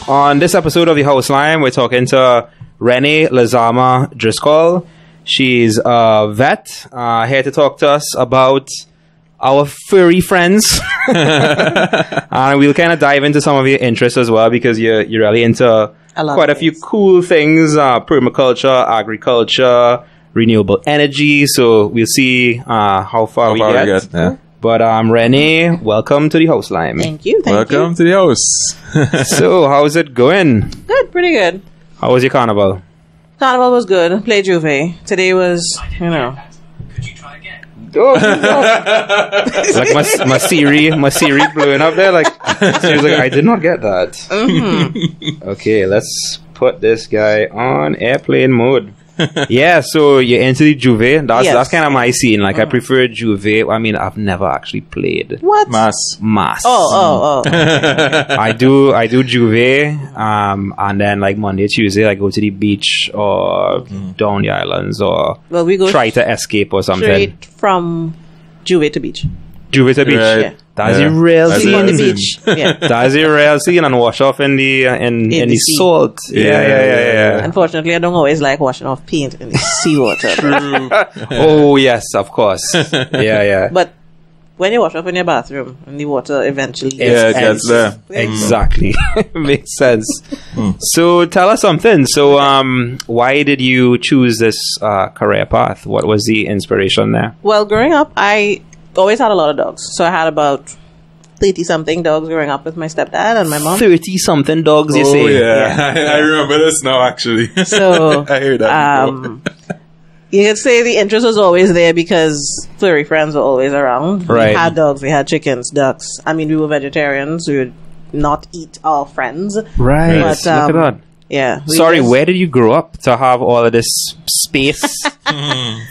On this episode of The House Line, we're talking to Renee Lazama Driscoll. She's a vet, here to talk to us about our furry friends. And we'll kind of dive into some of your interests as well, because you're really into quite a few cool things, permaculture, agriculture, renewable energy. So we'll see how far we get. Yeah. But Renee, welcome to The House Line. Thank you. Welcome to the house. So how's it going? Good, pretty good. How was your carnival? Carnival was good. Played Juve. Today was, you know. Could you try again? Oh, like my Siri blowing up there. Like she was like, I did not get that. Mm-hmm. Okay, let's put this guy on airplane mode. Yeah, so you're into the Juve. That's kind of my scene. Like I prefer Juve. I mean, I've never actually played What? Mass. Oh. I do Juve. And then like Monday, Tuesday, I go to the beach or down the islands or Well, we go try to escape or something. straight from Juve to beach. Juve to beach. Right. Yeah. That's Yeah. a real That's Sleep on the Scene. beach. Yeah. That's a real scene, and wash off in the in the sea. salt. Yeah. Unfortunately, I don't always like washing off paint in the seawater. Oh yes, of course. Yeah. But when you wash off in your bathroom and the water eventually Yeah, it gets there. Exactly. Makes sense. So tell us something. So why did you choose this career path? What was the inspiration there? Well, growing up, I always had a lot of dogs. So I had about 30-something dogs growing up with my stepdad and my mom. 30-something dogs, you Oh, say? yeah. I remember this now, actually. So I heard that before. you could say the interest was always there because furry friends were always around. Right. We had dogs, we had chickens, ducks. I mean, we were vegetarians. We would not eat our friends. Right. But, Look at that. Yeah. we Sorry, just- where did you grow up to have all of this space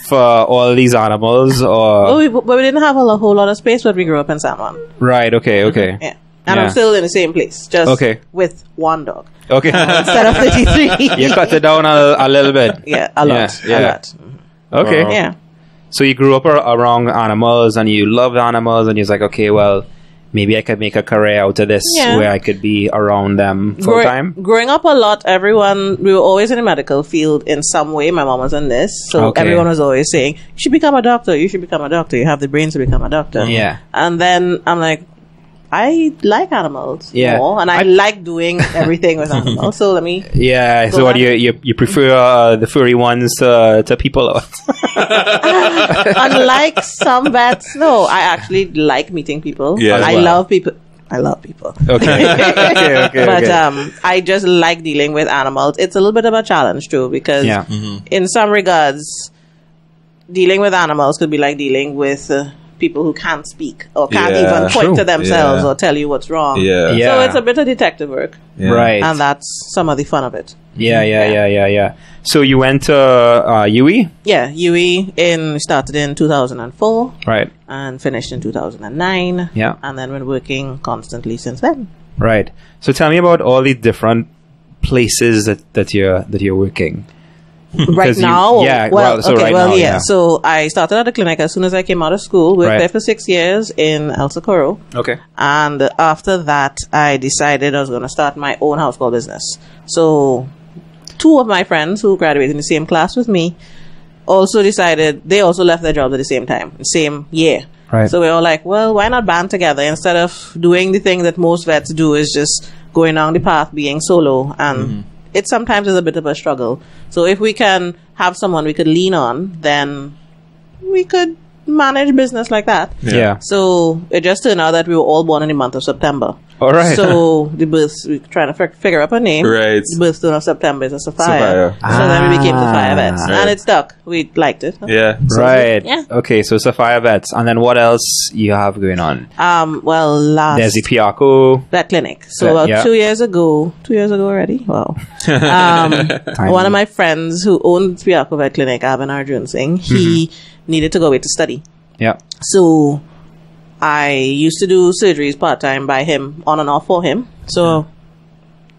for all these animals? Or Oh, we didn't have a whole lot of space, but we grew up in San Juan. right? Okay. Yeah. And Yeah. I'm still in the same place, just Okay. with one dog Okay. instead of 33. You cut it down a little bit. Yeah, a lot. Yeah. A lot. Okay. Wow. Yeah. So you grew up around animals and you loved animals and you're like, okay, well, maybe I could make a career out of this Yeah. where I could be around them full time. Growing up a lot, we were always in the medical field in some way. My mom was in this. So Okay. everyone was always saying, you should become a doctor. You should become a doctor. You have the brains to become a doctor. Yeah. And then I'm like, I like animals Yeah. more. And I like doing everything with animals. So let me... Yeah. So Go what ahead. you prefer the furry ones to people? Unlike some vets, no, I actually like meeting people. Yeah, I as well. love people. I love people. Okay. okay. But I just like dealing with animals. It's a little bit of a challenge too, because Yeah. in some regards, dealing with animals could be like dealing with people who can't speak or can't Yeah, even point true. to themselves Yeah. or tell you what's wrong. Yeah. Yeah. So it's a bit of detective work, Yeah. Right. and that's some of the fun of it. Yeah. So you went to UE? Yeah, UE started in 2004 Right. and finished in 2009. Yeah. And then been working constantly since then. Right. So tell me about all the different places that you're working. Right 'Cause you- now? yeah, Well, so okay, right well, now, yeah. yeah. So I started at the clinic as soon as I came out of school. Worked Right. there for 6 years in El Socorro. Okay. And after that, I decided I was going to start my own house call business. So 2 of my friends who graduated in the same class with me also decided, they also left their jobs at the same time, the same year. Right. So we were like, well, why not band together instead of doing the thing that most vets do, is just going down the path being solo. And it sometimes is a bit of a struggle. So if we can have someone we could lean on, then we could manage business like that. Yeah. So it just turned out that we were all born in the month of September. All right. So the birth, we're trying to figure up a name. Right. The birthstone of September is a Sapphire. Sapphire. So then we became Sapphire Vets. Ah. And it stuck. We liked it. Yeah. Right. Yeah. Okay, so Sapphire Vets. And then what else you have going on? Well, last There's the Piaco. vet clinic. So Vet, about yeah. 2 years ago already. Wow. Tiny. One of my friends who owned Piaco Vet Clinic, Abin Arjun Singh, he needed to go away to study. Yeah. So I used to do surgeries part-time by him, on and off for him. So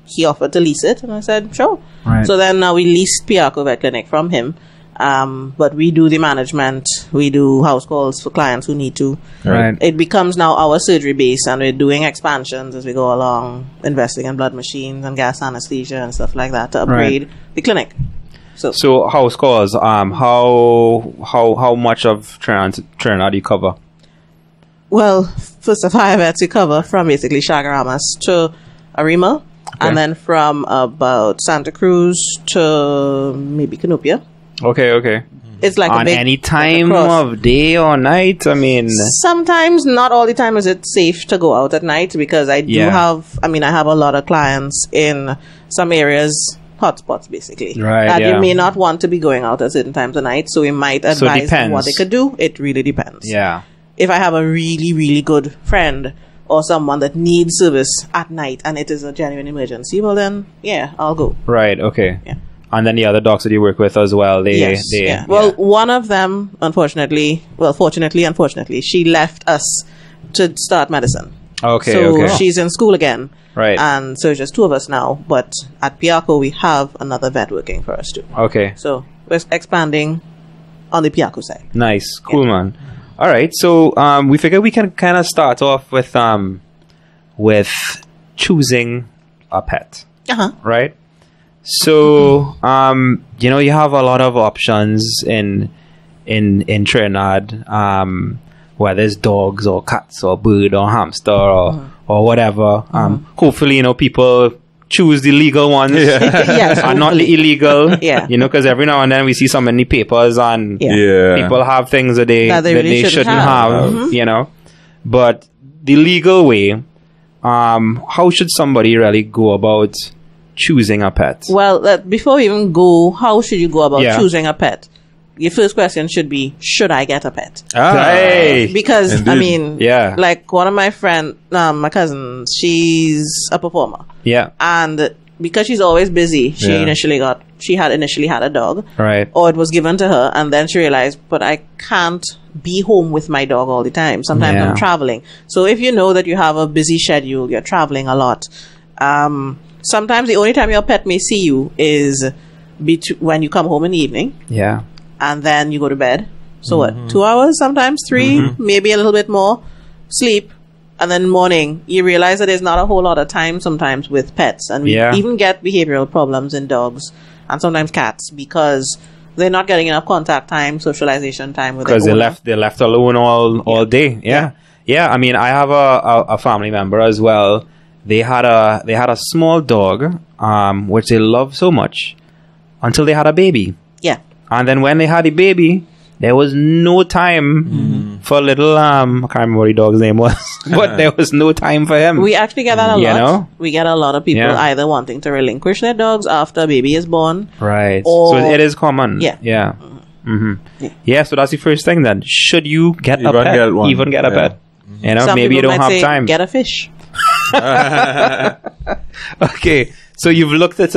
he offered to lease it, and I said, sure. Right. So then we leased Piaco Vet Clinic from him. But we do the management. We do house calls for clients who need to. Right. It becomes now our surgery base, and we're doing expansions as we go along, investing in blood machines and gas anesthesia and stuff like that to upgrade the clinic. So house calls. How much of Trinidad do you cover? Well, first of all, I had to cover from basically Chaguaramas to Arima, and then from about Santa Cruz to maybe Canopia. Okay. It's like a On big, any time like a cross. of day or night? I mean, Sometimes, not all the time is it safe to go out at night, because I do have a lot of clients in some areas, hotspots basically, Right, that yeah. you may not want to be going out at certain times of night, so we might So it advise them what depends. they could do. It really depends. yeah. If I have a really, really good friend or someone that needs service at night and it is a genuine emergency, well then, yeah, I'll go. Right, okay. Yeah. And then the other docs that you work with as well, they Well, one of them, fortunately, she left us to start medicine. Okay, So okay. she's in school again. Right. And so it's just two of us now. But at Piaco, we have another vet working for us too. Okay. So we're expanding on the Piaco side. Nice. Cool, man. All right. So we figured we can kind of start off with choosing a pet, Uh-huh. right? So you have a lot of options in Trinidad, whether it's dogs or cats or bird or hamster or whatever. Hopefully, people choose the legal ones Yes. and not the illegal. Yeah. Because every now and then we see some in the papers and Yeah. people have things that they really shouldn't shouldn't have, have. But the legal way, how should somebody really go about choosing a pet? Well, before we even go, how should you go about Yeah. choosing a pet? Your first question should be, should I get a pet? Hey. Because, Indeed. Yeah. like one of my friends, my cousins, she's a performer. Yeah. And because she's always busy, she had initially had a dog. Right. Or it was given to her, and then she realized, but I can't be home with my dog all the time. Sometimes Yeah. I'm traveling. So if you know that you have a busy schedule, you're traveling a lot, sometimes the only time your pet may see you is when you come home in the evening, Yeah. and then you go to bed. So what? 2 hours, sometimes 3, maybe a little bit more, sleep, and then morning you realize that there's not a whole lot of time sometimes with pets, and we Yeah. even get behavioral problems in dogs and sometimes cats because they're not getting enough contact time, socialization time with their Because owner. they're left alone all day. Yeah. I mean, I have a family member as well. They had a small dog, which they love so much, until they had a baby. Yeah. And then when they had the baby, there was no time for little I can't remember what the dog's name was, but there was no time for him. We actually get that a You lot. know? We get a lot of people Yeah. either wanting to relinquish their dogs after a baby is born. Right. Or- So it is common. Yeah. Yeah. Yeah, so that's the first thing then. Should you get a Even pet? get one. Even get a Yeah. pet. Some Maybe you people don't might have say, time. Get a fish. Okay. So you've looked at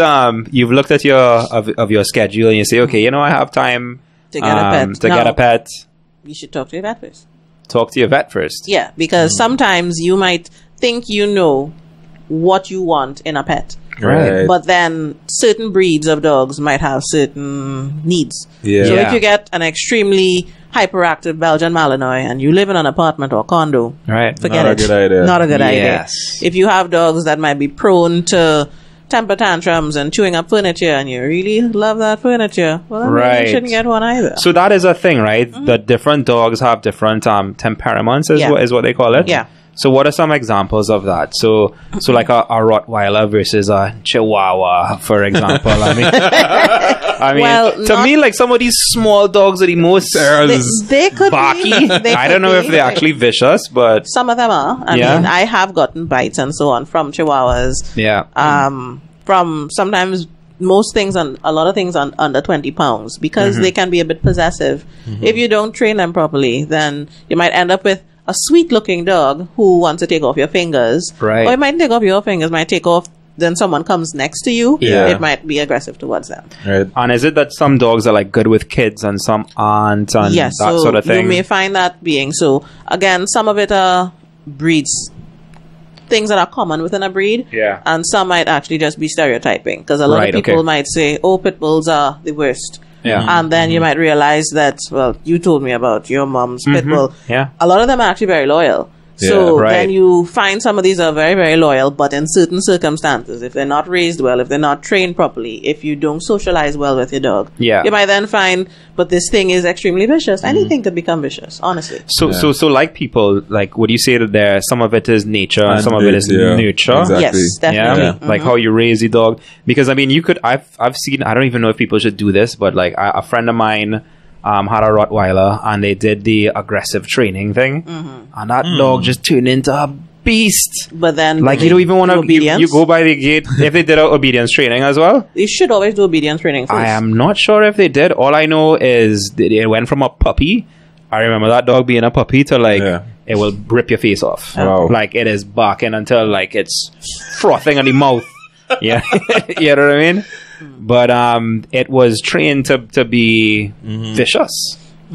your schedule and you say, okay, I have time To get a pet. to get Now- a pet. You should talk to your vet first. Talk to your vet first. Yeah, because sometimes you might think you know what you want in a pet. Right. But then certain breeds of dogs might have certain needs. Yeah. So Yeah. if you get an extremely hyperactive Belgian Malinois and you live in an apartment or condo, Right. forget Not a it. good idea. Not a good idea. Yes. If you have dogs that might be prone to temper tantrums and chewing up furniture and you really love that furniture, well, then Right. you shouldn't get one either. So that is a thing, right? The different dogs have different temperaments, Yeah. is what they call it. Yeah. So what are some examples of that? So like a Rottweiler versus a Chihuahua, for example. I mean, Well, to not- me, like some of these small dogs are the most they could barky. be. They I could don't know if be. they're actually vicious, but Some of them are. I Yeah. mean, I have gotten bites and so on from Chihuahuas. yeah. From sometimes most things a lot of things under 20 pounds because they can be a bit possessive. If you don't train them properly, then you might end up with a sweet looking dog who wants to take off your fingers. Right. Or it might take off your fingers, might take off, then someone comes next to you. Yeah. It might be aggressive towards them. Right. And is it that some dogs are like good with kids and some aren't and Yes, that so sort of thing? you may find that being so. Again, some of it are breeds, things that are common within a breed, Yeah. and some might actually just be stereotyping because a lot Right, of people okay. might say, "Oh, pit bulls are the worst," Yeah. And then you might realize that, well, you told me about your mom's pit bull. Yeah. A lot of them are actually very loyal. Yeah. So Right. then you find some of these are very, very loyal, but in certain circumstances, if they're not raised well, if they're not trained properly, if you don't socialize well with your dog, Yeah. you might then find, but this thing is extremely vicious. Anything could become vicious, honestly. So like people, like, would you say that there some of it is nature and some of it is nurture? Exactly. Yes, definitely. Yeah, like how you raise the dog. Because I mean, you could. I've seen. I don't even know if people should do this, but like a friend of mine had a Rottweiler, and they did the aggressive training thing, and that dog just turned into a beast. But then, Like, you don't even want to. obedience. You go by the gate if they did obedience training as well. You should always do obedience training first. I am not sure if they did. All I know is that it went from a puppy. I remember that dog being a puppy to like it will rip your face off. Wow. Like it is barking until like it's frothing in the mouth. Yeah, you know what I mean. But it was trained to be vicious.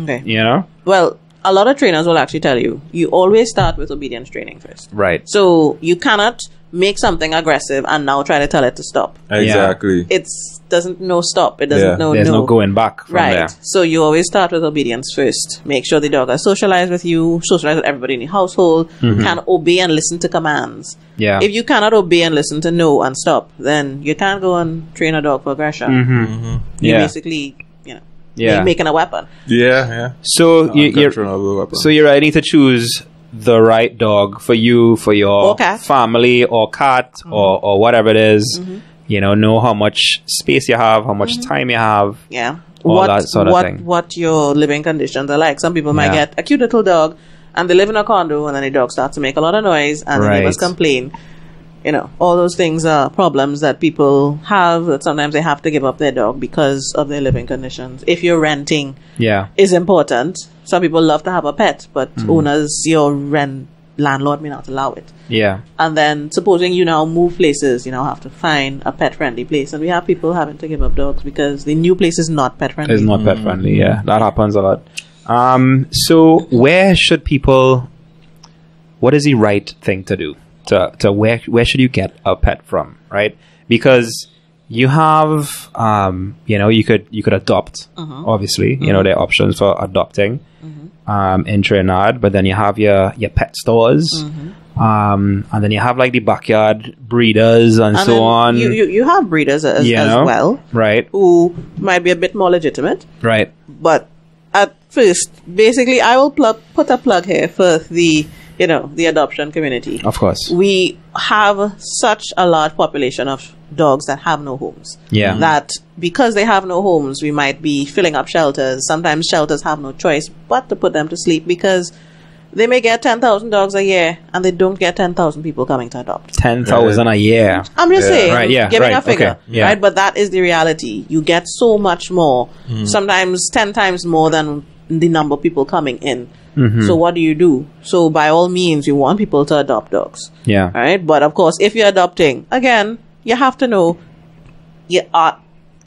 Okay. You know. Well, a lot of trainers will actually tell you, you always start with obedience training first. Right. So you cannot make something aggressive and now try to tell it to stop. Exactly. It doesn't know stop. It doesn't know There's no. no going back from Right. there. So you always start with obedience first. Make sure the dog has socialized with you, socialized with everybody in the household, can obey and listen to commands. Yeah. If you cannot obey and listen to no and stop, then you can't go and train a dog for aggression. You're Yeah. basically, Yeah. making a weapon. Yeah. So you're Uncontrollable weapon. so you're ready to choose the right dog for you, for your Or cat. family or cat or whatever it is. You know how much space you have, how much time you have. Yeah. All that sort of thing. What your living conditions are like. Some people might Yeah. get a cute little dog and they live in a condo and then the dog starts to make a lot of noise and the Right. neighbors complain. All those things are problems that people have, that sometimes they have to give up their dog because of their living conditions. If you're renting Yeah. is important. Some people love to have a pet, but owners, your landlord may not allow it. Yeah. And then supposing you now move places, you now have to find a pet friendly place. And we have people having to give up dogs because the new place is not pet friendly. It's not pet friendly. Yeah, that happens a lot. So where should people? What is the right thing to do? To where should you get a pet from? Right, because you have you could adopt. Obviously, there are options for adopting in Trinidad, but then you have your pet stores. And then you have like the backyard breeders and so then on. You have breeders as well, Right. who might be a bit more legitimate. Right. But at first, basically, I will put a plug here for the adoption community. Of course. We have such a large population of dogs that have no homes. Yeah. That because they have no homes, we might be filling up shelters. Sometimes shelters have no choice but to put them to sleep because they may get 10,000 dogs a year and they don't get 10,000 people coming to adopt. 10,000 a year. I'm just saying, Right, yeah, giving right, a figure, okay, yeah. right? But that is the reality. You get so much more, sometimes 10 times more than the number of people coming in. So what do? So by all means, you want people to adopt dogs. Yeah. All right. But of course, if you're adopting, again, you have to know,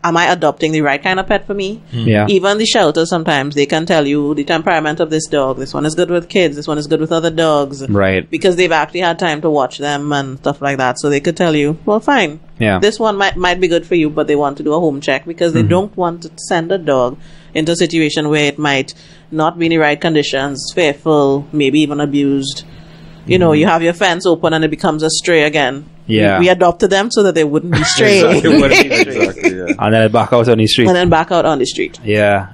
am I adopting the right kind of pet for me? Yeah. Even the shelters, sometimes they can tell you the temperament of this dog. This one is good with kids. This one is good with other dogs. Right. Because they've actually had time to watch them and stuff like that. So they could tell you, well, fine. Yeah. This one might be good for you, but they want to do a home check because they don't want to send a dog into a situation where it might not be in the right conditions, fearful, maybe even abused. You have your fence open and it becomes a stray again. Yeah. We adopted them so that they wouldn't be stray. Exactly, yeah. And then back out on the street. And then back out on the street. Yeah.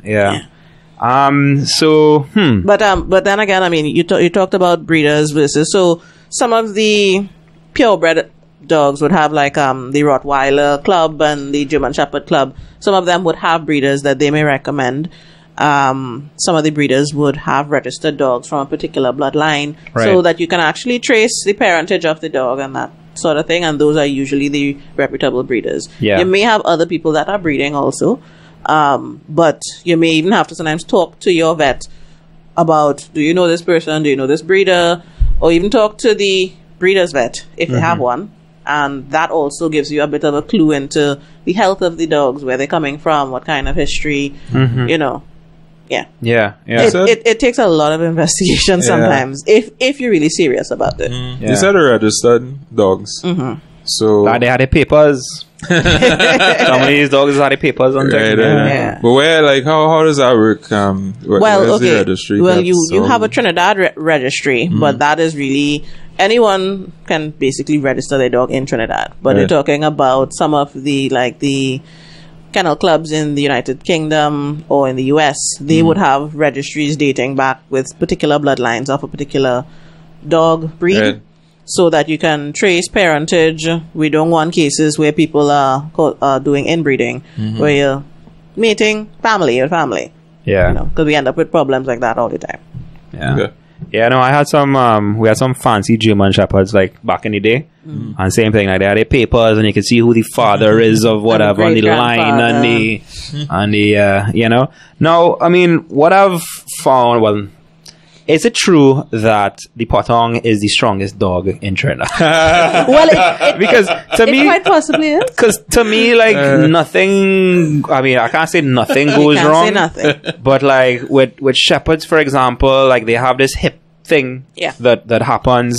So, But then again, I mean, you talked about breeders versus, so some of the purebred dogs would have like the Rottweiler Club and the German Shepherd Club. Some of them would have breeders that they may recommend. Some of the breeders would have registered dogs from a particular bloodline so Right. that you can actually trace the parentage of the dog and that sort of thing. And those are usually the reputable breeders. Yeah. You may have other people that are breeding also. But you may even have to sometimes talk to your vet about, do you know this person? Do you know this breeder? Or even talk to the breeder's vet if they have one. And that also gives you a bit of a clue into the health of the dogs, where they're coming from, what kind of history, Yeah. yeah. It takes a lot of investigation sometimes if you're really serious about it. Yeah. You said registered dogs. So They had the papers. Some of these dogs had the papers on Right, them. right. Yeah. But where, like, how does that work? Where's the registry? Well, That's, you have a Trinidad registry, Mm-hmm. but that is really anyone can basically register their dog in Trinidad. But Right. we're talking about some of the kennel clubs in the United Kingdom or in the US. They Mm-hmm. would have registries dating back with particular bloodlines of a particular dog breed. Right. So that you can trace parentage. We don't want cases where people are doing inbreeding, Mm-hmm. where you're mating family or family. Yeah. You know, because we end up with problems like that all the time. Yeah. Okay. Yeah, no, I had some, we had some fancy German Shepherds, like, back in the day. And same thing, like, they had their papers, and you could see who the father is of whatever, and the line, and the, you know. Now, I mean, what I've found, well, is it true that the Potong is the strongest dog in Trinidad? Well, Because to it me, quite possibly is. because to me, like, nothing, I mean, I can't say nothing goes Can't wrong. say nothing. But like with shepherds, for example, like they have this hip thing Yeah. that happens.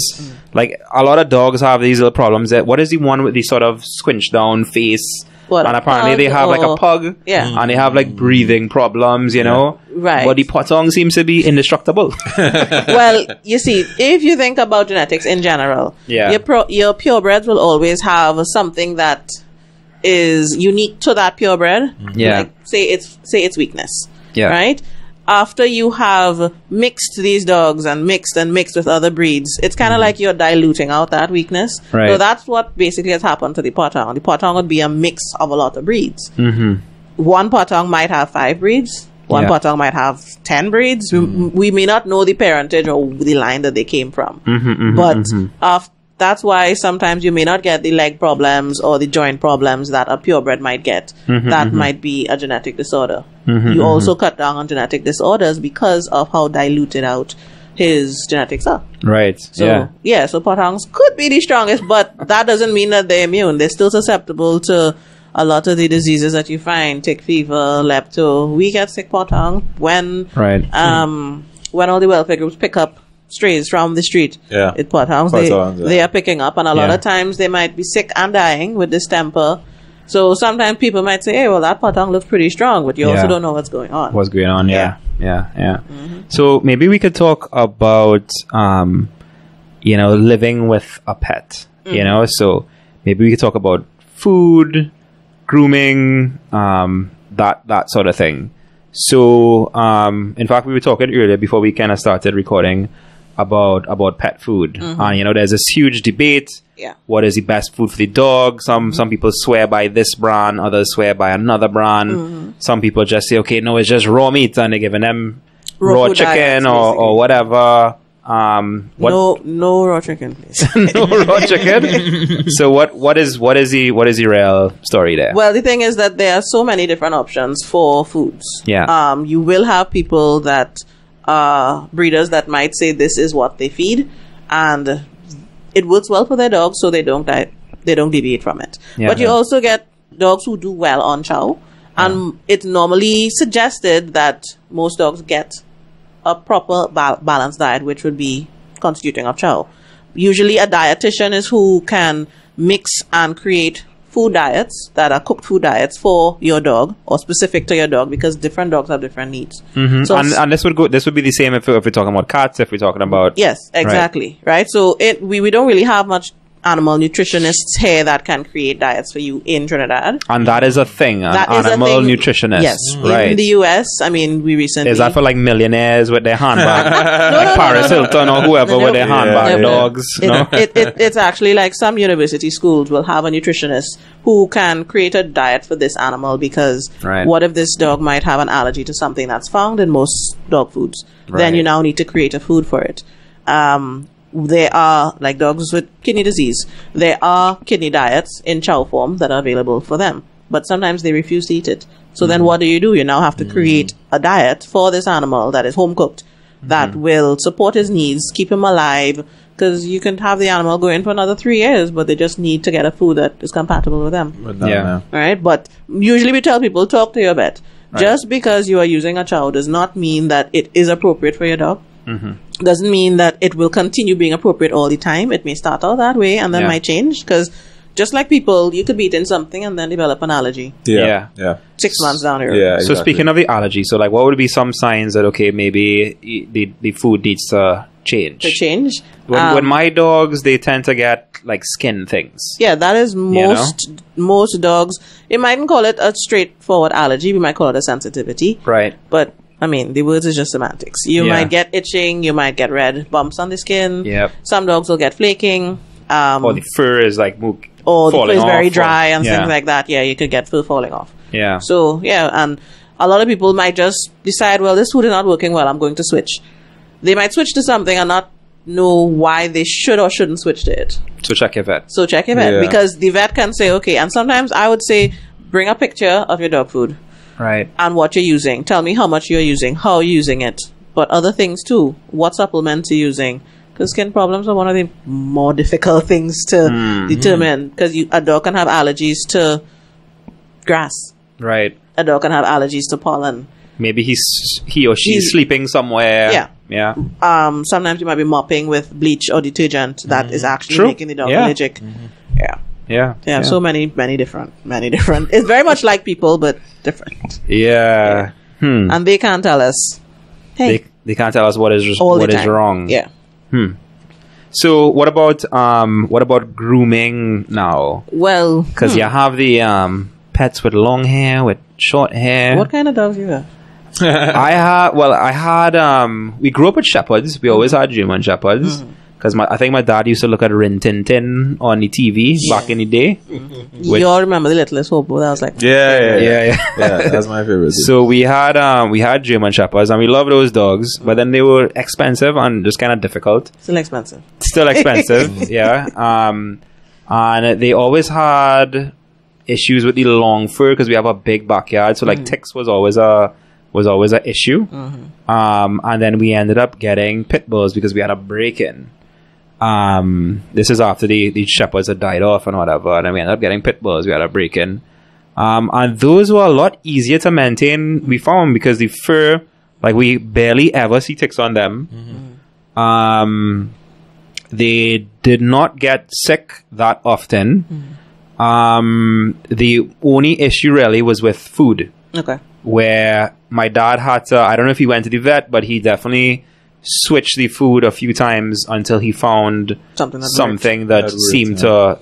Like a lot of dogs have these little problems. That what is the one with the sort of squinch down face? What, And a apparently pug they have like a or- pug. Yeah. And they have like breathing problems, you know. Right. But the Potong seems to be indestructible. Well, you see, if you think about genetics in general, Yeah. your purebreds will always have something that is unique to that purebred. Yeah. Like, say its weakness. Yeah. Right? After you have mixed these dogs and mixed with other breeds, it's kind of like you're diluting out that weakness. Right. So that's what basically has happened to the Potong. The Potong would be a mix of a lot of breeds. Mm-hmm. One Potong might have 5 breeds. One Yeah. Potong might have 10 breeds. We may not know the parentage or the line that they came from. But that's why sometimes you may not get the leg problems or the joint problems that a purebred might get. That might be a genetic disorder. You also cut down on genetic disorders because of how diluted out his genetics are. Right. So, so Potongs could be the strongest, but that doesn't mean that they're immune. They're still susceptible to a lot of the diseases that you find, tick fever, lepto. We get sick Potong when all the welfare groups pick up strays from the street. Yeah. It Potongs, Potongs, yeah. they are picking up, and a lot Yeah. of times they might be sick and dying with distemper. So sometimes people might say, hey, well, that Potong looks pretty strong, but you also Yeah. don't know what's going on. What's going on? Yeah. So maybe we could talk about, living with a pet. You know, so maybe we could talk about food, grooming, that sort of thing. So, in fact, we were talking earlier before we kind of started recording about pet food, and there's this huge debate. Yeah. What is the best food for the dog? Some people swear by this brand, others swear by another brand. Some people just say, okay, no, it's just raw meat, and they're giving them raw food chicken diets, or whatever. No raw chicken, please. No raw chicken. So what is the real story there? Well, the thing is that there are so many different options for foods. Yeah. You will have people that are breeders that might say this is what they feed, and it works well for their dogs, so they don't deviate from it. Yeah. But you also get dogs who do well on chow, and it's normally suggested that most dogs get a proper balanced diet, which would be constituting of chow. Usually a dietitian is who can mix and create food diets that are cooked food diets for your dog or specific to your dog, because different dogs have different needs. So and this would be the same if we're talking about cats, if we're talking about yes, exactly. Right. So we don't really have much animal nutritionists here that can create diets for you in Trinidad. And that is a thing, an That is a animal thing. nutritionist. Yes. Right. In the US, I mean, we recently... Is that for like millionaires with their handbag? No, Paris Hilton or whoever No, with their handbag Yeah. dogs? No? It's actually like some university schools will have a nutritionist who can create a diet for this animal, because Right. what if this dog might have an allergy to something that's found in most dog foods? Then Right. you now need to create a food for it. There are, like dogs with kidney disease, there are kidney diets in chow form that are available for them, but sometimes they refuse to eat it. So then what do? You now have to create a diet for this animal that is home cooked, that will support his needs, keep him alive, because you can have the animal go in for another 3 years, but they just need to get a food that is compatible with them. But no, Yeah. no. All right, but usually we tell people, talk to your vet. Just because you are using a chow does not mean that it is appropriate for your dog. Doesn't mean that it will continue being appropriate all the time. It may start out that way and then Yeah. might change, because just like people, you could be eating something and then develop an allergy Yeah. 6 months down the road. Yeah. So speaking of the allergy, so like what would be some signs that, okay, maybe the food needs to change? To change. When my dogs, they tend to get like skin things. Yeah, that is most dogs. You mightn't call it a straightforward allergy. We might call it a sensitivity. Right. But I mean, the words is just semantics. You might get itching. You might get red bumps on the skin. Yep. Some dogs will get flaking. Or the fur is like or the fur is very off, dry and things like that. Yeah, you could get fur falling off. Yeah. So yeah, and a lot of people might just decide, well, this food is not working well, I'm going to switch. They might switch to something and not know why they should or shouldn't switch to it. So check your vet. So check your vet, because the vet can say, okay, and sometimes I would say, bring a picture of your dog food. Right. And what you're using. Tell me how much you're using, how you're using it. But other things too. What supplements you're using. Because skin problems are one of the more difficult things to determine. Because a dog can have allergies to grass. Right. A dog can have allergies to pollen. Maybe he or she's sleeping somewhere. Yeah. Yeah. Sometimes you might be mopping with bleach or detergent that is actually making the dog allergic. Yeah. So many different. It's very much like people, but different. Yeah. And they can't tell us. Hey, they can't tell us what is wrong. Yeah. So what about grooming now? Well, because you have the pets with long hair, with short hair. What kind of dogs you have? I had we grew up with shepherds. We always had German shepherds. Because I think my dad used to look at Rin Tin Tin on the TV back in the day. You all remember the Littlest Hobo? That was like Yeah, that's my favorite. So we had German shepherds and we loved those dogs, but then they were expensive and just kind of difficult. Still expensive. Yeah. And they always had issues with the long fur because we have a big backyard. So like ticks was always a issue. And then we ended up getting pit bulls because we had a break-in. This is after the shepherds had died off and whatever, and then we ended up getting pit bulls. We had a break-in. And those were a lot easier to maintain, we found, because the fur, like, we barely ever see ticks on them. They did not get sick that often. The only issue really was with food. Okay. Where my dad had to, I don't know if he went to the vet, but he definitely switched the food a few times until he found something that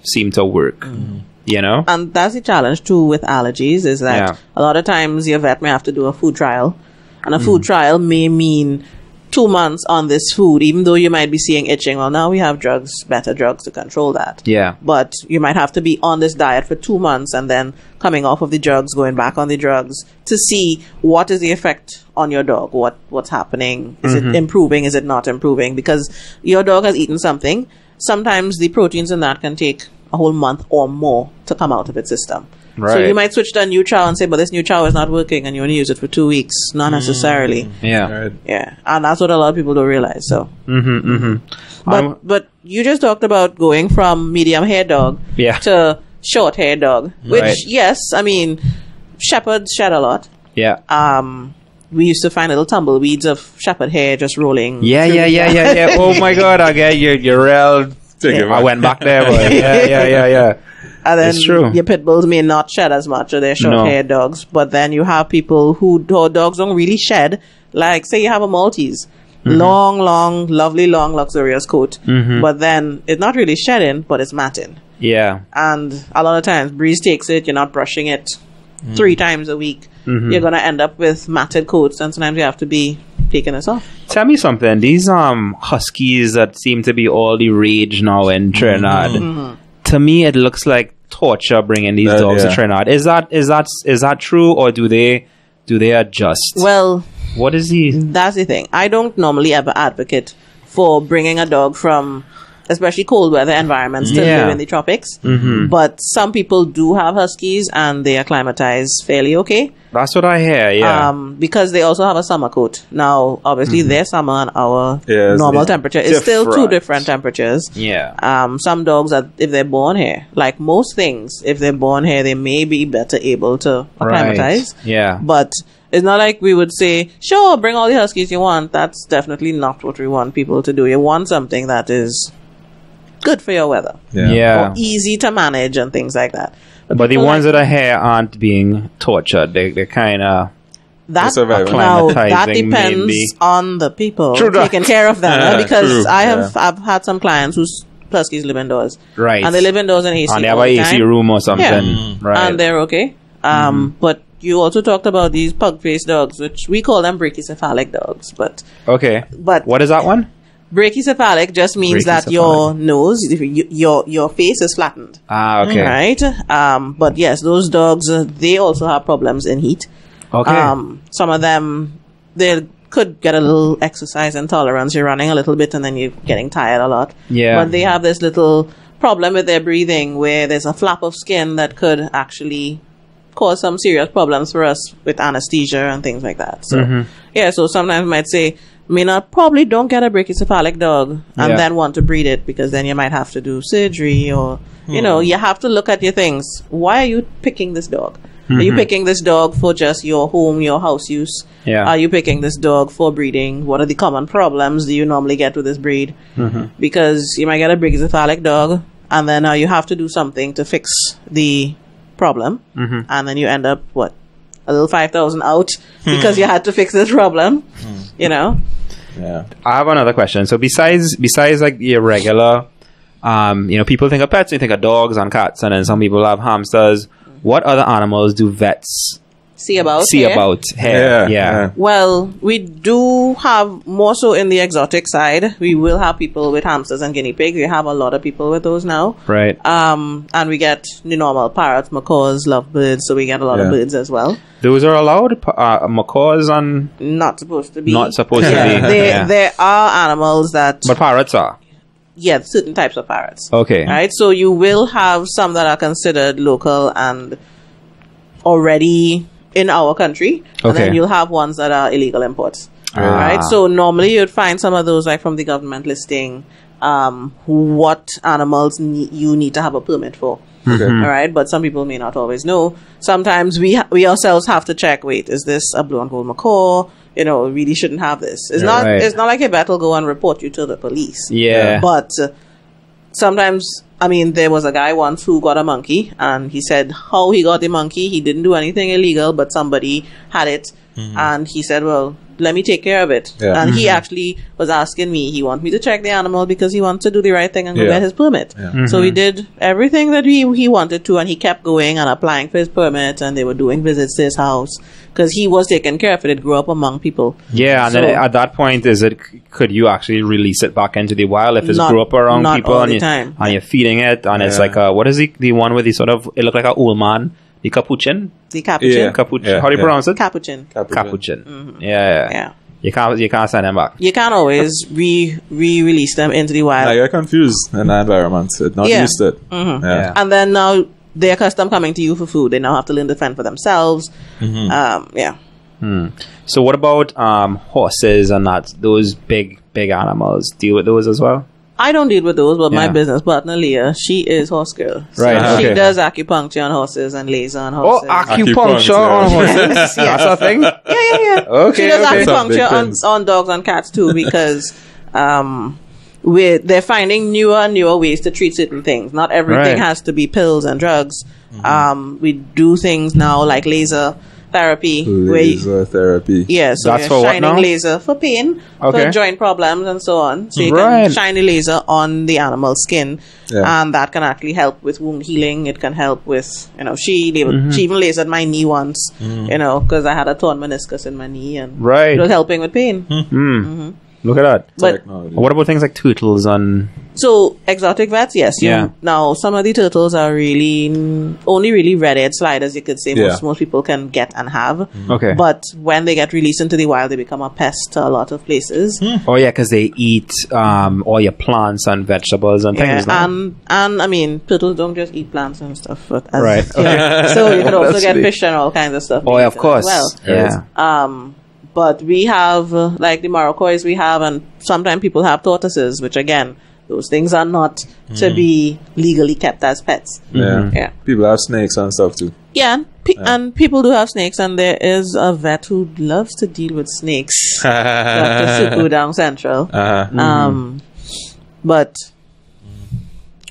seemed to work. You know? And that's the challenge too with allergies, is that a lot of times your vet may have to do a food trial, and a food trial may mean 2 months on this food, even though you might be seeing itching. Well, now we have better drugs to control that. Yeah. But you might have to be on this diet for 2 months and then coming off of the drugs, going back on the drugs to see what is the effect on your dog. What's happening? Is it improving? Is it not improving? Because your dog has eaten something. Sometimes the proteins in that can take a whole month or more to come out of its system. Right. So you might switch to a new chow and say, but this new chow is not working, and you only use it for 2 weeks. Not necessarily. Yeah. Yeah. And that's what a lot of people don't realize. So. But you just talked about going from medium hair dog to short hair dog, which, yes, I mean, shepherds shed a lot. Yeah. We used to find little tumbleweeds of shepherd hair just rolling. Yeah. Oh my God, I get your real. I went back there, but yeah. And then it's true. Your pit bulls may not shed as much, or they're short-haired dogs. But then you have people who dogs don't really shed. Like, say you have a Maltese. Long, lovely, long, luxurious coat. But then it's not really shedding, but it's matting. Yeah. And a lot of times, breeze takes it, you're not brushing it 3 times a week. You're going to end up with matted coats, and sometimes you have to be taking this off. Tell me something. These huskies that seem to be all the rage now in Trinidad. To me, it looks like torture bringing these dogs to Trinidad. Is that true, or do they adjust? Well, what is that's the thing. I don't normally ever advocate for bringing a dog from especially cold weather environments to live in the tropics. But some people do have huskies and they acclimatize fairly okay. That's what I hear, because they also have a summer coat. Now, obviously, their summer and our normal temperature is still 2 different temperatures. Yeah. Some dogs, if they're born here, like most things, if they're born here, they may be better able to acclimatize. Right. Yeah. But it's not like we would say, sure, bring all the huskies you want. That's definitely not what we want people to do. You want something that is good for your weather. Yeah. Or easy to manage and things like that. But the people ones that are here aren't being tortured. They're kind of... That, survival. now, that Acclimatizing depends maybe. on the people True that. taking care of them. Because True, I've had some clients whose Huskies live indoors. Right. And they live indoors in AC. And they have all an the AC time. room or something. Yeah. Right. And they're okay. But you also talked about these pug-faced dogs, which we call them brachycephalic dogs. But Okay. But- what is that one? brachycephalic just means that your nose, your face is flattened. Ah, okay. Right? But yes, those dogs, they also have problems in heat. Okay. Some of them, they could get a little exercise intolerance. You're running a little bit and then you're getting tired a lot. Yeah. But they have this little problem with their breathing where there's a flap of skin that could actually cause some serious problems for us with anesthesia and things like that. So, yeah, so sometimes we might say, probably don't get a brachycephalic dog and Yeah. then want to breed it, because then you might have to do surgery or, you have to look at your things. Why are you picking this dog? Are you picking this dog for just your home, your house use? Yeah. Are you picking this dog for breeding? What are the common problems do you normally get with this breed? Because you might get a brachycephalic dog and then you have to do something to fix the problem. And then you end up, a little 5,000 out because you had to fix this problem, Yeah. I have another question. So besides like your regular, people think of pets, they think of dogs and cats, and then some people have hamsters. What other animals do vets See about see here. about here? Yeah. Well, we do have more so in the exotic side. We will have people with hamsters and guinea pigs. We have a lot of people with those now. Right. And we get the normal parrots, macaws, lovebirds, so we get a lot of Yeah. birds as well. Those are allowed. Macaws and Not supposed to be. not supposed to be. Yeah. There are animals that, But parrots are. certain types of parrots. Okay. Right? So you will have some that are considered local and already in our country. And Okay. then you'll have ones that are illegal imports. Ah. Right? So normally you'd find some of those like from the government listing, what animals you need to have a permit for. Okay. All right, but some people may not always know. Sometimes we ourselves have to check. Wait, is this a blue and gold macaw? We really shouldn't have this. It's not. Right. It's not like a vet will go and report you to the police. Yeah. But sometimes, there was a guy once who got a monkey, and he said how he got the monkey. He didn't do anything illegal, but somebody had it, and he said, "Well, let me take care of it." Yeah. And he actually was asking me. He wanted me to check the animal because he wanted to do the right thing and go Yeah. get his permit. Yeah. So we did everything that he wanted to, and he kept going and applying for his permit, and they were doing visits to his house because he was taking care of it. It grew up among people. Yeah, and So- then at that point, could you actually release it back into the wild if it's Not- grew up around not people all and, the you, time. and you're feeding it, and it's Yeah. like what is the one with the sort of, it looked like an old man, the capuchin? The capuchin. Yeah. Capuchin. Yeah, How do you yeah. pronounce it? Capuchin. Capuchin. Yeah. Yeah. You can't send him back. You can't always re-release them into the wild. I get confused in that environment. It's not Yeah. used to it. Yeah. And then now they're accustomed coming to you for food. They now have to learn to fend for themselves. Yeah. So what about horses and those big animals? Deal with those as well? I don't deal with those, but my Yeah. business partner, Leah, she is horse girl. So Right, she okay. does acupuncture on horses and laser on Oh, horses. acupuncture on horses. That's a thing? Yeah. Okay, She does okay. Some big acupuncture things. on dogs and cats too because they're finding newer and newer ways to treat certain things. Not everything Right. has to be pills and drugs. We do things now like laser therapy. where you- Laser therapy. Yeah, so That's you're for what shining now? laser for pain, Okay. for joint problems and so on. So you Right. can shine the laser on the animal's skin, Yeah. and that can actually help with wound healing. It can help with, she even lasered my knee once, because I had a torn meniscus in my knee, and Right. it was helping with pain. Look at that. But Technology. What about things like turtles and... so exotic vets, yes. Yeah. Now some of the turtles are only really red-haired sliders. You could say Yeah. most people can get and have. Okay. But when they get released into the wild, they become a pest to a lot of places. Oh, yeah, because they eat all your plants and vegetables and things. Yeah, no? and turtles don't just eat plants and stuff, but Right. so you can also That's get sweet. fish and all kinds of stuff. Oh, yeah, of as course. Well. Yeah. But we have like the Moroccois we have, and sometimes people have tortoises, which again, those things are not to be legally kept as pets. Yeah. Yeah. People have snakes and stuff too. Yeah, and people do have snakes, and there is a vet who loves to deal with snakes. Dr. Suku down Central. Uh-huh. But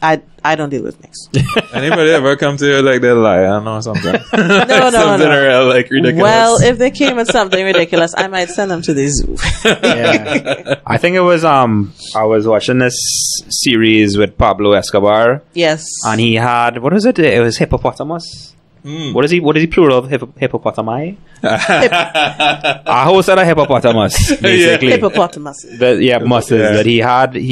I don't deal with mix. Anybody ever come to you like they lion or something? No. Something real, like ridiculous. Well, if they came with something ridiculous, I might send them to the zoo. Yeah. I think it was I was watching this series with Pablo Escobar, Yes. and he had, what was it? It was hippopotamus. What is he plural of hippopotami? I host at a hippopotamus, basically. Hippopotamus. Musses that he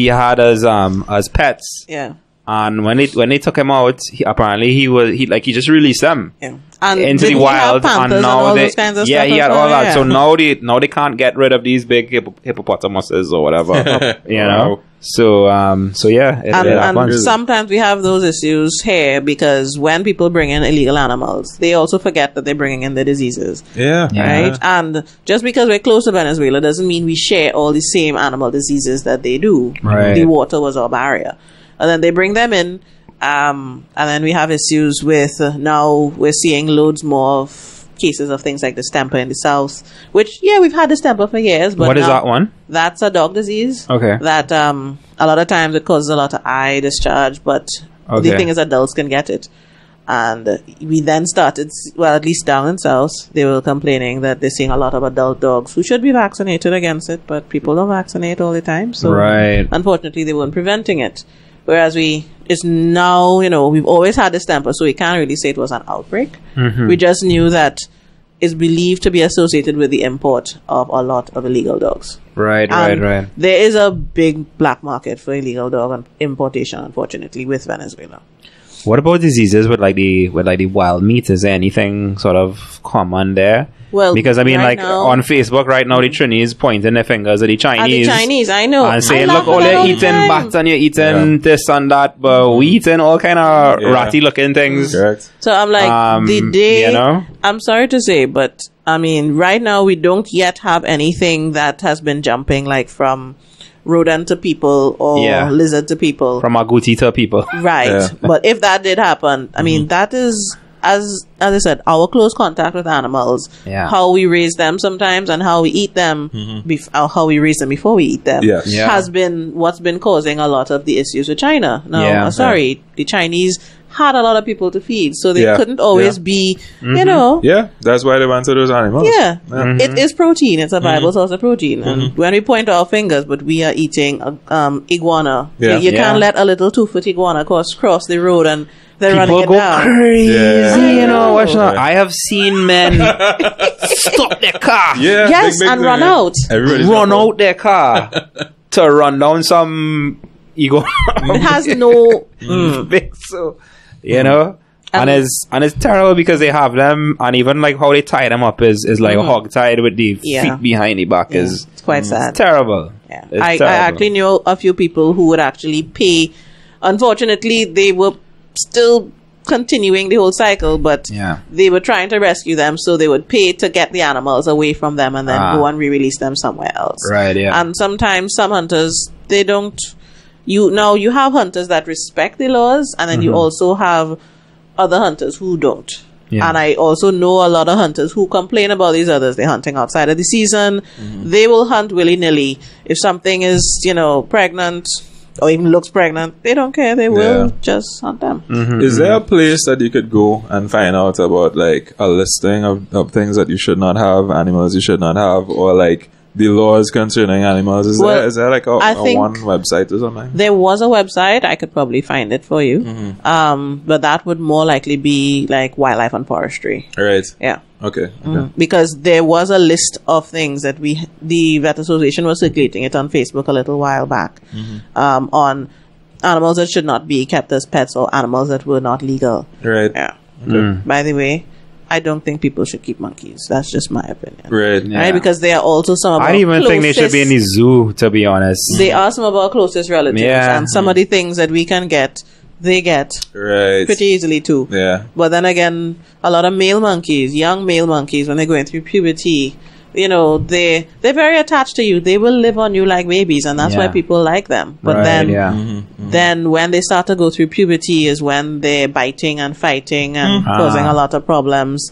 had as pets. Yeah. And when they took him out, apparently he just released them And into did the he wild, have and panthers now all they those kinds of he stuff had as all well? that. So now they can't get rid of these big hippopotamuses or whatever, you know. Wow. So yeah, it And happens. sometimes we have those issues here because when people bring in illegal animals, they also forget that they're bringing in the diseases. Yeah. Right? And just because we're close to Venezuela doesn't mean we share all the same animal diseases that they do. Right. The water was our barrier. And then they bring them in, and then we have issues with, now we're seeing loads more of cases of things like distemper in the south, which, we've had distemper for years. But what is that one? That's a dog disease. Okay. That a lot of times it causes a lot of eye discharge, but the thing is adults can get it. And we then started, well, at least down in south, they were complaining that they're seeing a lot of adult dogs who should be vaccinated against it, but people don't vaccinate all the time. So unfortunately, they weren't preventing it. Whereas it's now, we've always had distemper, so we can't really say it was an outbreak. We just knew that it's believed to be associated with the import of a lot of illegal dogs. Right. There is a big black market for illegal dog importation, unfortunately, with Venezuela. What about diseases with the wild meat? Is there anything sort of common there? Well, because I mean, right now, now, on Facebook right now, the Chinese pointing their fingers at the Chinese. I know. And saying, look, all you're eating bats and you're eating this and that, but we eating all kind of ratty looking things. Correct. So I'm like, the day, I'm sorry to say, but I mean, right now we don't yet have anything that has been jumping like from rodent to people or lizard to people. From agouti to people. Right. Yeah. But if that did happen, I mean, that is, as I said, our close contact with animals, how we raise them sometimes and how we eat them, how we raise them before we eat them, has been what's been causing a lot of the issues with China. Now, the Chinese had a lot of people to feed, so they couldn't always be, Yeah, that's why they went to those animals. Yeah. It is protein. It's a viable source of protein. And when we point our fingers, but we are eating iguana. You can't let a little 2-foot iguana cross the road and they're running it down. People go crazy, I have seen men stop their car. Yes, and run out. Run out their car to run down some iguana. It has no... So, and it's terrible because they have them, and even like how they tie them up is like hog tied with the feet behind the back. It's quite sad. It's terrible. Yeah. I actually knew a few people who would actually pay. Unfortunately, they were still continuing the whole cycle, but they were trying to rescue them, so they would pay to get the animals away from them and then go and re-release them somewhere else. Right, yeah. And sometimes some hunters, they don't... You have hunters that respect the laws, and then you also have other hunters who don't. And I also know a lot of hunters who complain about these others. They're hunting outside of the season. They will hunt willy-nilly. If something is, pregnant or even looks pregnant, they don't care. They will just hunt them. Is there a place that you could go and find out about like a listing of things that you should not have, animals you should not have, or like the laws concerning animals? Is there like a one website or something? There was a website. I could probably find it for you. But that would more likely be like Wildlife and Forestry. Right. Yeah. Okay. Because there was a list of things that the Vet Association was circulating it on Facebook a little while back, on animals that should not be kept as pets or animals that were not legal. Right. Yeah. By the way, I don't think people should keep monkeys. That's just my opinion. Right. Yeah. Right? Because they are also some of our I don't even think they should be in the zoo, to be honest. They are some of our closest relatives. Yeah. And some of the things that we can get, they get pretty easily too. Yeah. But then again, a lot of young male monkeys, when they're going through puberty, they're very attached to you. They will live on you like babies, and that's why people like them. But then when they start to go through puberty is when they're biting and fighting and causing a lot of problems.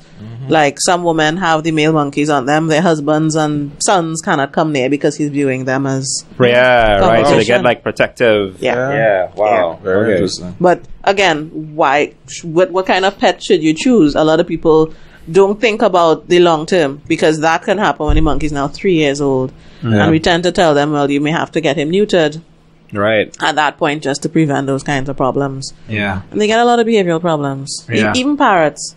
Like some women have the male monkeys on them, their husbands and sons cannot come near because he's viewing them as Yeah, right. So they get like protective. Yeah. Yeah. Wow. Very Okay. interesting. But again, why? What kind of pet should you choose? A lot of people don't think about the long term because that can happen when the monkey is now 3 years old, and we tend to tell them, well, you may have to get him neutered Right. at that point just to prevent those kinds of problems. Yeah. And they get a lot of behavioral problems. Yeah. Even parrots.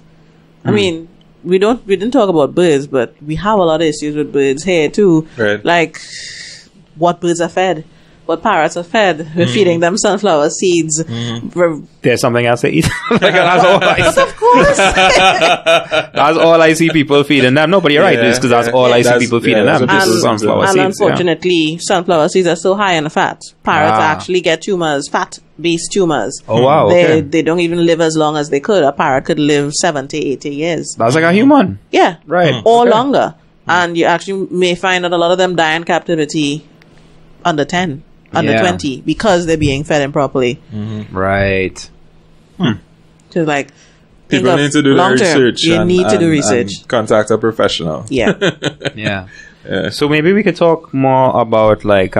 I mean, we didn't talk about birds, but we have a lot of issues with birds here too. Right. Like what birds are fed. What parrots are fed. We're feeding them sunflower seeds. There's something else to eat. Like, that's all I see. Of course. That's all I see people feeding them. No, but you're right. Yeah, It's because that's all I see that's- people feeding yeah, them. that's what Just people- sunflower And seeds. Yeah. unfortunately, sunflower seeds are so high in fat. Parrots Ah. actually get tumors, fat-based tumors. Oh, wow. They Okay. they don't even live as long as they could. A parrot could live 70, 80 years. That's like a human. Yeah. Right. Or Okay. longer. And you actually may find that a lot of them die in captivity under 10, under Yeah. 20, because they're being fed improperly. Right. So like, think People of need to do their long-term. research. You and- need to do and- research. and contact a professional. Yeah. Yeah. Yeah. So maybe we could talk more about like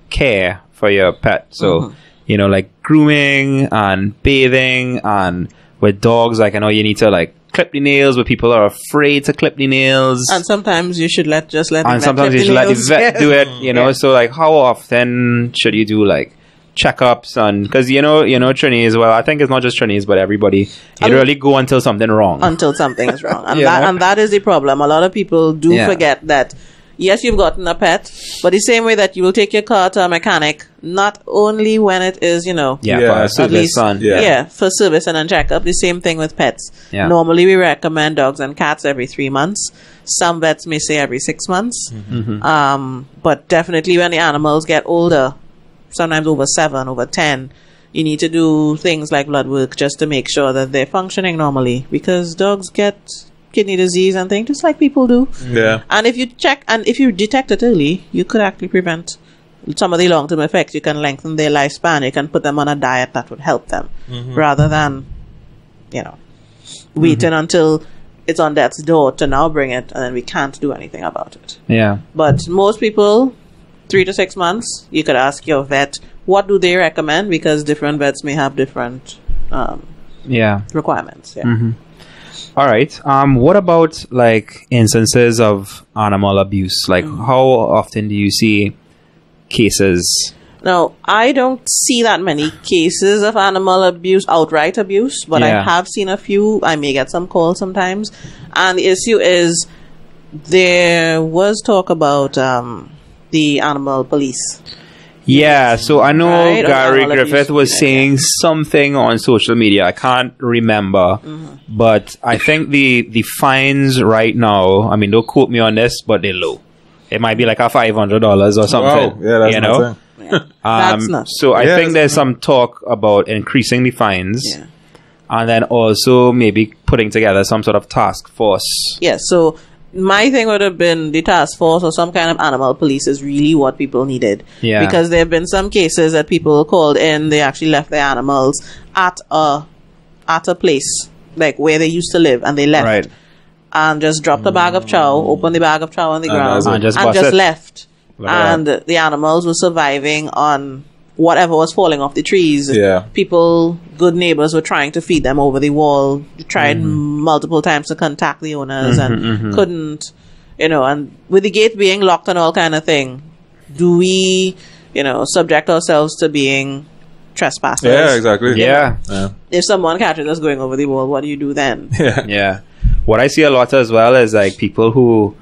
care for your pet. So you know, like grooming and bathing, and with dogs, like I know you need to like clip the nails, but people are afraid to clip the nails. And sometimes you should let the And vet sometimes clip you should let the nails. vet do it, you know. Yeah. So like, how often should you do like checkups? And because you know, Trinis. Well, I think it's not just Trinis, but everybody. You really go until something wrong. Until something is wrong. And, Yeah. that is the problem. A lot of people do Yeah. forget that, yes, you've gotten a pet, but the same way that you will take your car to a mechanic, not only when it is, yeah, Yeah, for a at service, least- son. Yeah. for service and a checkup. The same thing with pets. Yeah. Normally, we recommend dogs and cats every 3 months. Some vets may say every 6 months. But definitely when the animals get older, sometimes over 7, over 10, you need to do things like blood work just to make sure that they're functioning normally, because dogs get kidney disease and things just like people do. Yeah. And if you check and if you detect it early, you could actually prevent some of the long-term effects. You can lengthen their lifespan. You can put them on a diet that would help them, rather than, waiting until it's on death's door to now bring it, and then we can't do anything about it. Yeah. But most people, 3 to 6 months, you could ask your vet what do they recommend, because different vets may have different Yeah. requirements. Yeah. All right. What about like instances of animal abuse? Like, how often do you see cases? Now, I don't see that many cases of animal abuse, outright abuse, but Yeah. I have seen a few. I may get some calls sometimes. And the issue is there was talk about the animal police. Yeah, so I know Right, or Gary animal Griffith abuse. was saying something on social media. I can't remember, but I think the fines right now. I mean, don't quote me on this, but they're low. It might be like a $500 or something. Wow. Yeah, that's you know. nothing. Yeah. That's not. So I Yeah, think that's there's some talk about increasing the fines, Yeah. and then also maybe putting together some sort of task force. Yes, so my thing would have been the task force or some kind of animal police is really what people needed. Yeah. Because there have been some cases that people called in, they actually left their animals at a place, like where they used to live, and they left. Right. And just dropped a bag of chow, opened the bag of chow on the And ground, that's it. And just bust it. left. Like that. And the animals were surviving on whatever was falling off the trees. Yeah. People, good neighbors, were trying to feed them over the wall. Tried Mm-hmm. multiple times to contact the owners and couldn't. And with the gate being locked and all kind of thing, do we, subject ourselves to being trespassers? Yeah, exactly. Yeah. Yeah. If someone catches us going over the wall, what do you do then? Yeah. What I see a lot as well is like people who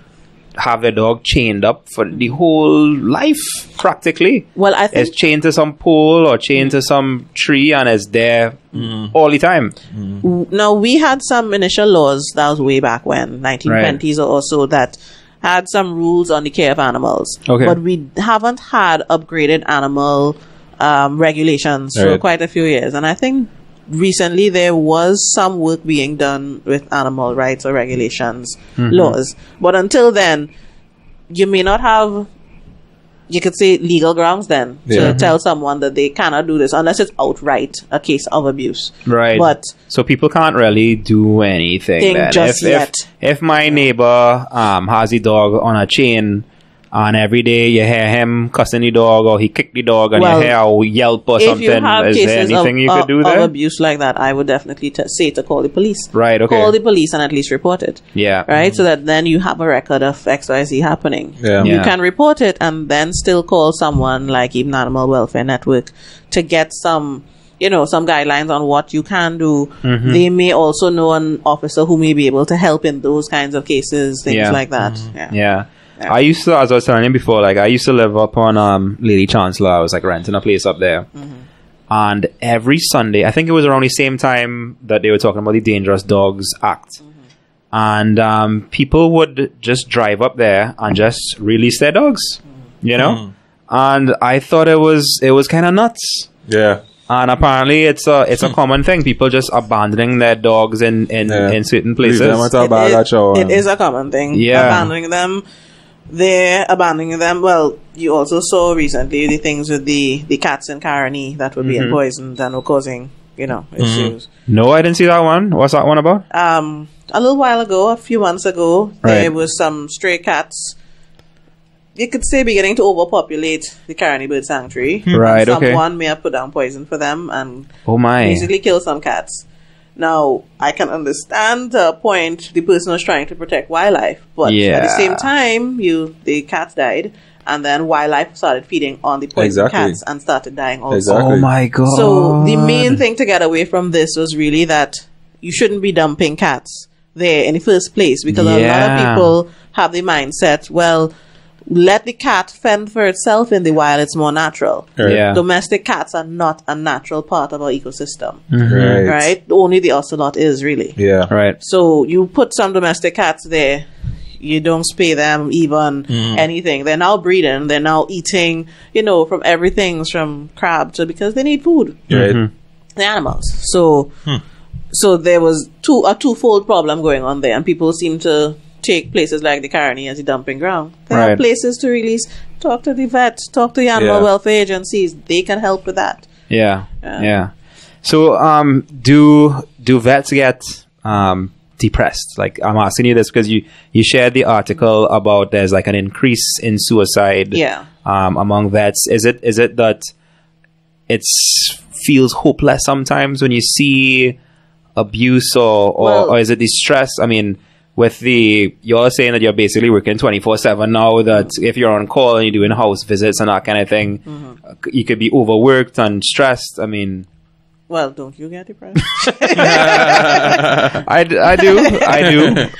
have their dog chained up for the whole life, practically. Well, I think It's chained to some pole or chained to some tree and it's there all the time. now we had some initial laws that was way back when 1920s or so that had some rules on the care of animals. Okay. But we haven't had upgraded animal regulations for Right. quite a few years, and I think recently there was some work being done with animal rights or regulations laws, but until then you may not have you could say legal grounds then to tell someone that they cannot do this unless it's outright a case of abuse. Right. But so people can't really do anything then. Just yet. If my neighbor has a dog on a chain, and every day you hear him cussing the dog or he kicked the dog and you hear a yelp or something, is there anything you could do there? Of abuse like that, I would definitely say to call the police. Right, okay. Call the police and at least report it. Yeah. Right? So that then you have a record of XYZ happening. Yeah. You can report it and then still call someone like even Animal Welfare Network to get some guidelines on what you can do. Mm-hmm. They may also know an officer who may be able to help in those kinds of cases, things like that. Mm-hmm. Yeah. I used to, as I was telling you before, like I used to live up on Lady Chancellor. I was like renting a place up there. Mm-hmm. And every Sunday, I think it was around the same time that they were talking about the Dangerous Dogs Act. Mm-hmm. And people would just drive up there and just release their dogs, you know? Mm-hmm. And I thought it was kind of nuts. Yeah. And apparently it's a common thing. People just abandoning their dogs in certain places. It is a common thing. Yeah. Abandoning them. They're abandoning them. Well, you also saw recently the things with the cats in Caroni that were being poisoned and were causing, issues. No, I didn't see that one. What's that one about? A little while ago, a few months ago, there was some stray cats, you could say, beginning to overpopulate the Caroni Bird Sanctuary. Right, okay. Someone may have put down poison for them and basically killed some cats. Now, I can understand the point the person was trying to protect wildlife, but at the same time, the cats died, and then wildlife started feeding on the poisoned cats and started dying also. Exactly. Oh my God. So, the main thing to get away from this was really that you shouldn't be dumping cats there in the first place, because a lot of people have the mindset, well, let the cat fend for itself in the wild, it's more natural. Yeah. Domestic cats are not a natural part of our ecosystem. Mm-hmm. Right? Only the ocelot is, really. Yeah. Right. So you put some domestic cats there, you don't spay them even anything. They're now breeding, they're now eating, from everything from crab to, because they need food. Right. The animals. So there was a twofold problem going on there, and people seem to take places like the Caroni as a dumping ground. There are places to release. Talk to the vet, talk to the animal welfare agencies. They can help with that. Yeah. So, do vets get depressed? Like, I'm asking you this because you shared the article about there's like an increase in suicide among vets. Is it that it feels hopeless sometimes when you see abuse or is it the stress? I mean, you're saying that you're basically working 24/7 now, that if you're on call and you're doing house visits and that kind of thing, you could be overworked and stressed. I mean... Well, don't you get depressed? I do.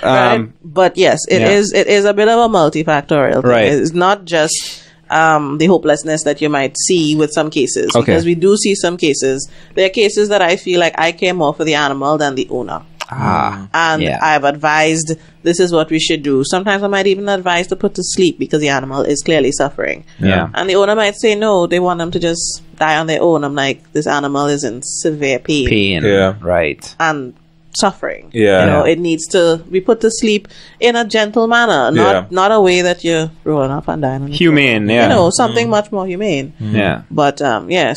Right? But yes, it is a bit of a multifactorial thing. Right. It's not just the hopelessness that you might see with some cases. Okay. Because we do see some cases. There are cases that I feel like I care more for the animal than the owner. I've advised this is what we should do. Sometimes I might even advise to put to sleep because the animal is clearly suffering. Yeah. And the owner might say no, they want them to just die on their own. I'm like, this animal is in severe pain. Yeah. Right. And suffering. Yeah. It needs to be put to sleep in a gentle manner, not a way that you're rolling up and dying. Humane, something much more humane. Yeah. But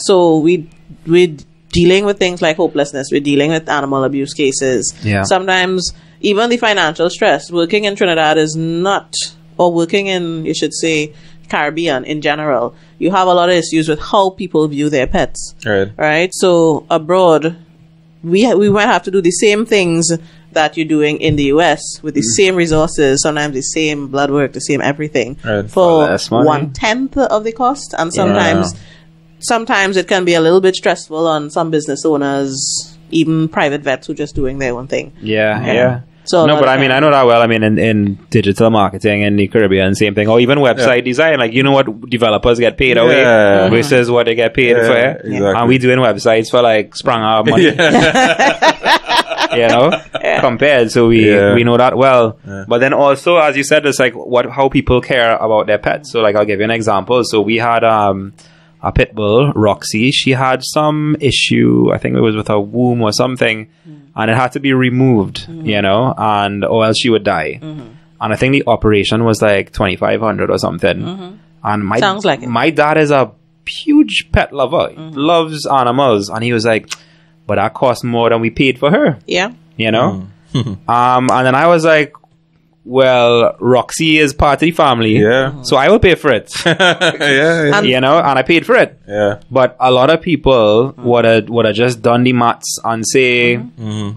so we're dealing with things like hopelessness, we're dealing with animal abuse cases. Yeah. Sometimes even the financial stress. Working in Trinidad is not, or working in, you should say, Caribbean in general, you have a lot of issues with how people view their pets. Right? So abroad, we might have to do the same things that you're doing in the US with the same resources, sometimes the same blood work, the same everything, for 1/10 of the cost. And sometimes it can be a little bit stressful on some business owners, even private vets who are just doing their own thing. Yeah. So no, but I mean, I know that well. I mean, in digital marketing in the Caribbean, same thing. Or even website design, like, what developers get paid away versus what they get paid for. Exactly. And we doing websites for like sprung our money. Compared. So we know that well. But then also, as you said, it's like how people care about their pets. So like, I'll give you an example. So we had a pit bull, Roxy. She had some issue, I think it was with her womb or something, and it had to be removed, or else she would die. And I think the operation was like $2,500 or something. And And Sounds like it. my dad is a huge pet lover. He loves animals. And he was like, but that cost more than we paid for her. Yeah. You know? And then I was like, well, Roxy is part of the family. Yeah. So I will pay for it. yeah. You know? And I paid for it. Yeah. But a lot of people would have just done the maths and say,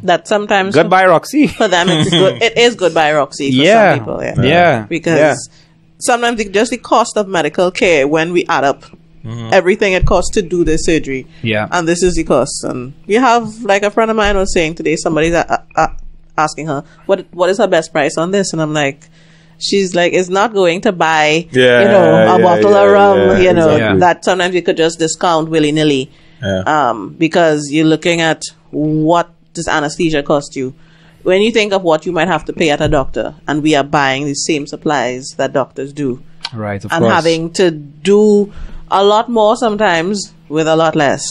That sometimes goodbye, Roxy. for them it's good. It is goodbye, Roxy, for Yeah. some people. Yeah. Yeah. Because sometimes just the cost of medical care, when we add up everything it costs to do the surgery, Yeah. and this is the cost. And you have, like a friend of mine was saying today, somebody's asking her, what is her best price on this? And I'm like, she's like, it's not going to buy, a bottle of rum, exactly. that sometimes you could just discount willy-nilly. Yeah. Because you're looking at what does anesthesia cost you. When you think of what you might have to pay at a doctor, and we are buying the same supplies that doctors do, Right, of and course. having to do a lot more sometimes with a lot less,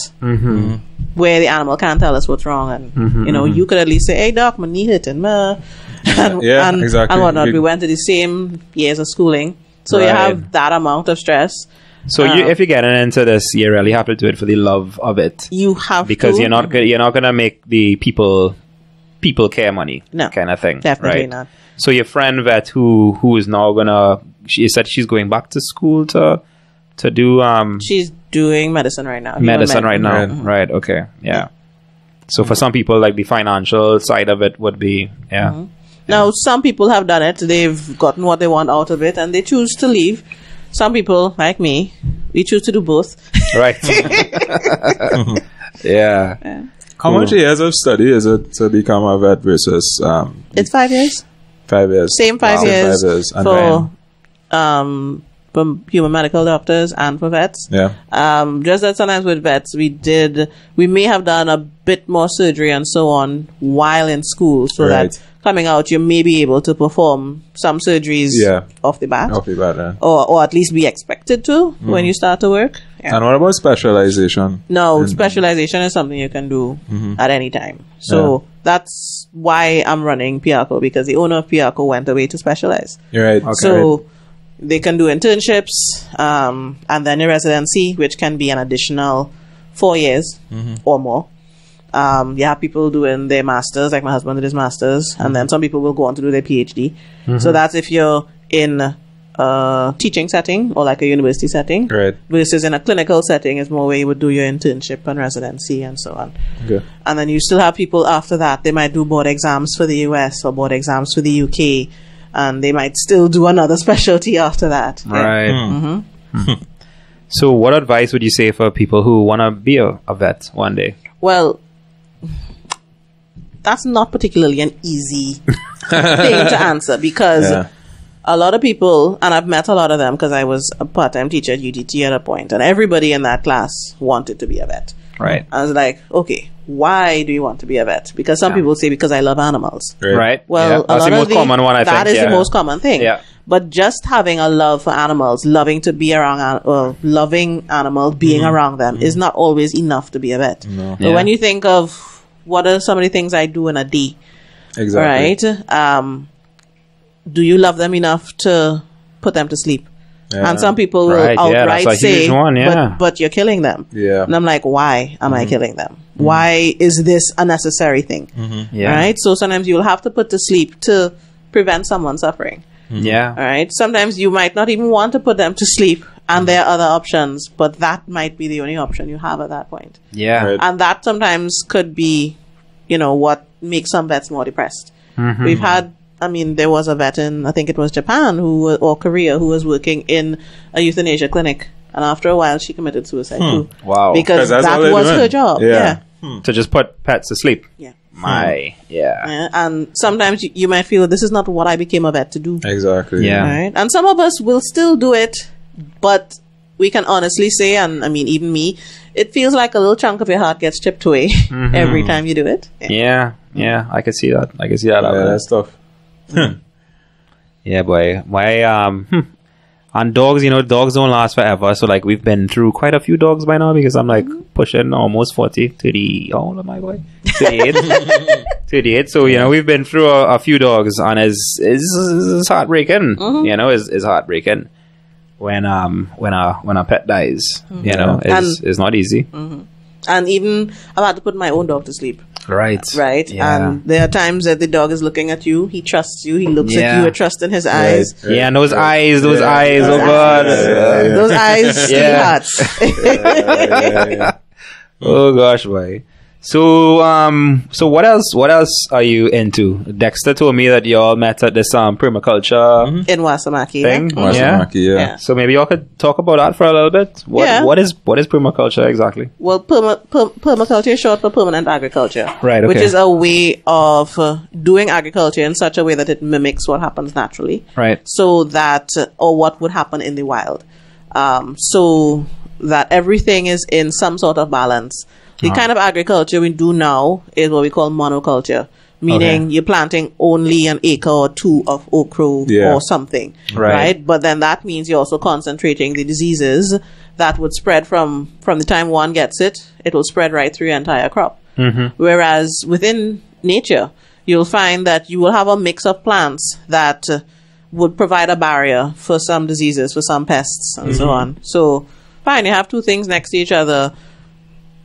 where the animal can't tell us what's wrong, and you could at least say, "Hey doc, my knee hurting," and exactly. and whatnot. We went to the same years of schooling, so you Right. have that amount of stress. So if you're getting into this, you really have to do it for the love of it, You have because to, you're not gonna make the people care money, No, kind of thing. definitely right? not. So your friend vet who is now gonna, she said she's going back to school to do She's doing medicine right now. Human medicine right now. Right. Right. Okay. Yeah. So for some people, like the financial side of it would be Now, some people have done it. They've gotten what they want out of it, and they choose to leave. Some people, like me, we choose to do both. right. Yeah. How much years of study is it to become a vet versus It's 5 years. 5 years? Same 5 years, 5 years. And for human medical doctors and for vets. yeah. Just that sometimes with vets, we may have done a bit more surgery and so on while in school, so Right. that coming out you may be able to perform some surgeries off the bat, Off the bat, yeah. or at least be expected to when you start to work. Yeah. And what about specialization? No, specialization is something you can do at any time. So that's why I'm running Piarco, because the owner of Piarco went away to specialize. You're right. Okay. So they can do internships, and then a residency, which can be an additional 4 years or more. You have people doing their masters, like my husband did his masters, and then some people will go on to do their PhD. So that's if you're in a teaching setting or like a university setting, Right. versus in a clinical setting is more where you would do your internship and residency and so on. Okay. And then you still have people after that, they might do board exams for the US or board exams for the UK, and they might still do another specialty after that. Yeah. Right. So what advice would you say for people who want to be a vet one day? Well, that's not particularly an easy thing to answer, because Yeah. a lot of people, and I've met a lot of them because I was a part-time teacher at UTT at a point, and everybody in that class wanted to be a vet. Right. I was like, okay, why do you want to be a vet? Because some people say because I love animals. Right. Well, Yeah. a That's lot the of most common one, I think. That is Yeah. the most common thing. Yeah. But just having a love for animals, loving to be around, loving animals, being around them is not always enough to be a vet. No. So Yeah. when you think of what are some of the things I do in a day, Exactly. right? Do you love them enough to put them to sleep? Yeah. And some people will Right, yeah, outright that's a huge say, one, yeah. but you're killing them. Yeah. And I'm like, why am I killing them? Why is this a necessary thing? Yeah. Right? So sometimes you'll have to put to sleep to prevent someone suffering. Yeah. All right? Sometimes you might not even want to put them to sleep, and there are other options, but that might be the only option you have at that point. Yeah. Right. And that sometimes could be, what makes some vets more depressed. We've had, there was a vet in, I think it was Japan or Korea, who was working in a euthanasia clinic. And after a while, she committed suicide too. Wow. Because 'Cause that's that all they're was doing. her job. Yeah. Yeah. To just put pets to sleep. Yeah. My. Yeah. Yeah. And sometimes you might feel this is not what I became a vet to do. Exactly. Yeah. Right? And some of us will still do it, but we can honestly say, and even me, it feels like a little chunk of your heart gets chipped away every time you do it. Yeah. Yeah. I could see that. Yeah, that's tough. Yeah, boy. And dogs, dogs don't last forever. So, like, we've been through quite a few dogs by now, because I'm, like, pushing almost 40, 30. How old am I, boy? 38. 38. So, we've been through a few dogs, and it's heartbreaking. It's heartbreaking. when a pet dies. You know, it's not easy. And even I've had to put my own dog to sleep. Right. Yeah. And there are times that the dog is looking at you. He trusts you. He looks at you with trust in his eyes. Right. Yeah, and those eyes. Oh God. Those eyes. Hearts. Oh gosh, boy. So what else are you into? Dexter told me that y'all met at this permaculture in Wasamaki thing. Wasamaki, yeah. So maybe y'all could talk about that for a little bit. What is permaculture exactly? Well, permaculture is short for permanent agriculture. Right, okay. Which is a way of doing agriculture in such a way that it mimics what happens naturally. Right. So that, or what would happen in the wild. So that everything is in some sort of balance. The kind of agriculture we do now is what we call monoculture, meaning you're planting only an acre or two of okra or something, right? But then that means you're also concentrating the diseases that would spread from the time one gets it, it will spread right through your entire crop. Whereas within nature, you'll find that you will have a mix of plants that would provide a barrier for some diseases, for some pests, and so on. So, fine, you have two things next to each other.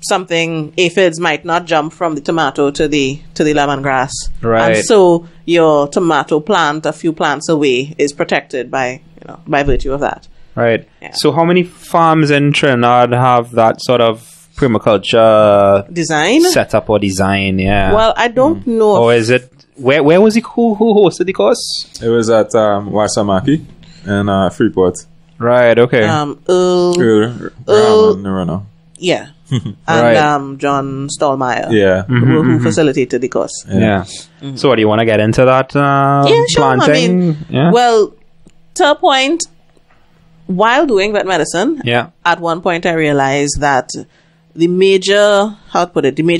Something aphids might not jump from the tomato to the lemongrass, right? And so your tomato plant, a few plants away, is protected by virtue of that, right? Yeah. So how many farms in Trinidad have that sort of permaculture design setup or design? Yeah. Well, I don't know. Or is it where was he? Who hosted the course? It was at Wasamaki in Freeport. Right. Okay. Earl Nerano. Yeah. And John Stallmeyer, who facilitated the course. Yeah. So, do you want to get into that planting? Well, to a point, while doing vet medicine, at one point I realized that the major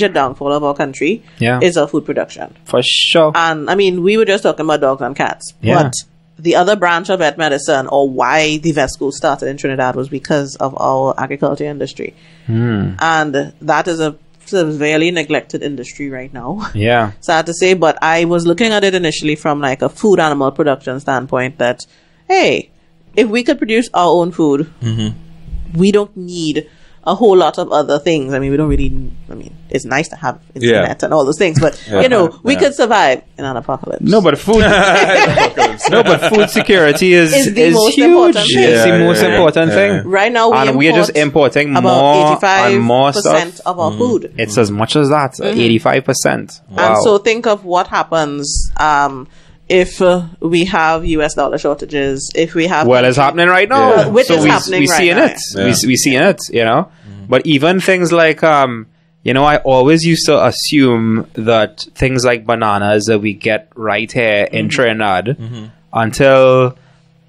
downfall of our country is our food production. For sure. And I mean, we were just talking about dogs and cats, but the other branch of vet medicine, or why the vet school started in Trinidad, was because of our agriculture industry. And that is a severely neglected industry right now. Yeah. Sad to say, but I was looking at it initially from like a food animal production standpoint that, hey, if we could produce our own food, we don't need a whole lot of other things. I mean, we don't really, it's nice to have internet and all those things, but, we could survive in an apocalypse. No, but food, food security is the most huge. Important thing. It's the most important thing. Right now, we are just importing about more and more stuff. 85% of our food. It's as much as that, 85%. Wow. And so think of what happens, if we have US dollar shortages, if we have... Well, it's happening right now. Which is happening right now. We see it, But even things like, I always used to assume that things like bananas that we get right here in Trinidad until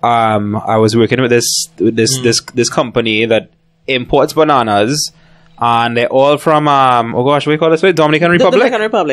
I was working with this company that imports bananas, and they're all from, what do you call this way? Dominican Republic?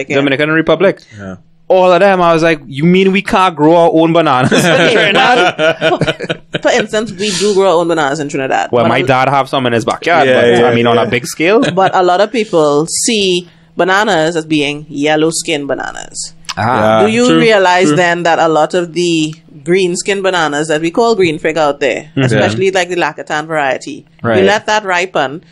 Dominican Republic. Yeah. All of them, I was like, you mean we can't grow our own bananas in Trinidad? For instance, we do grow our own bananas in Trinidad. Well, my dad have some in his backyard, on a big scale. But a lot of people see bananas as being yellow skin bananas. Do you realize then that a lot of the green skin bananas that we call green fig out there, especially like the Lacatan variety, we let that ripen,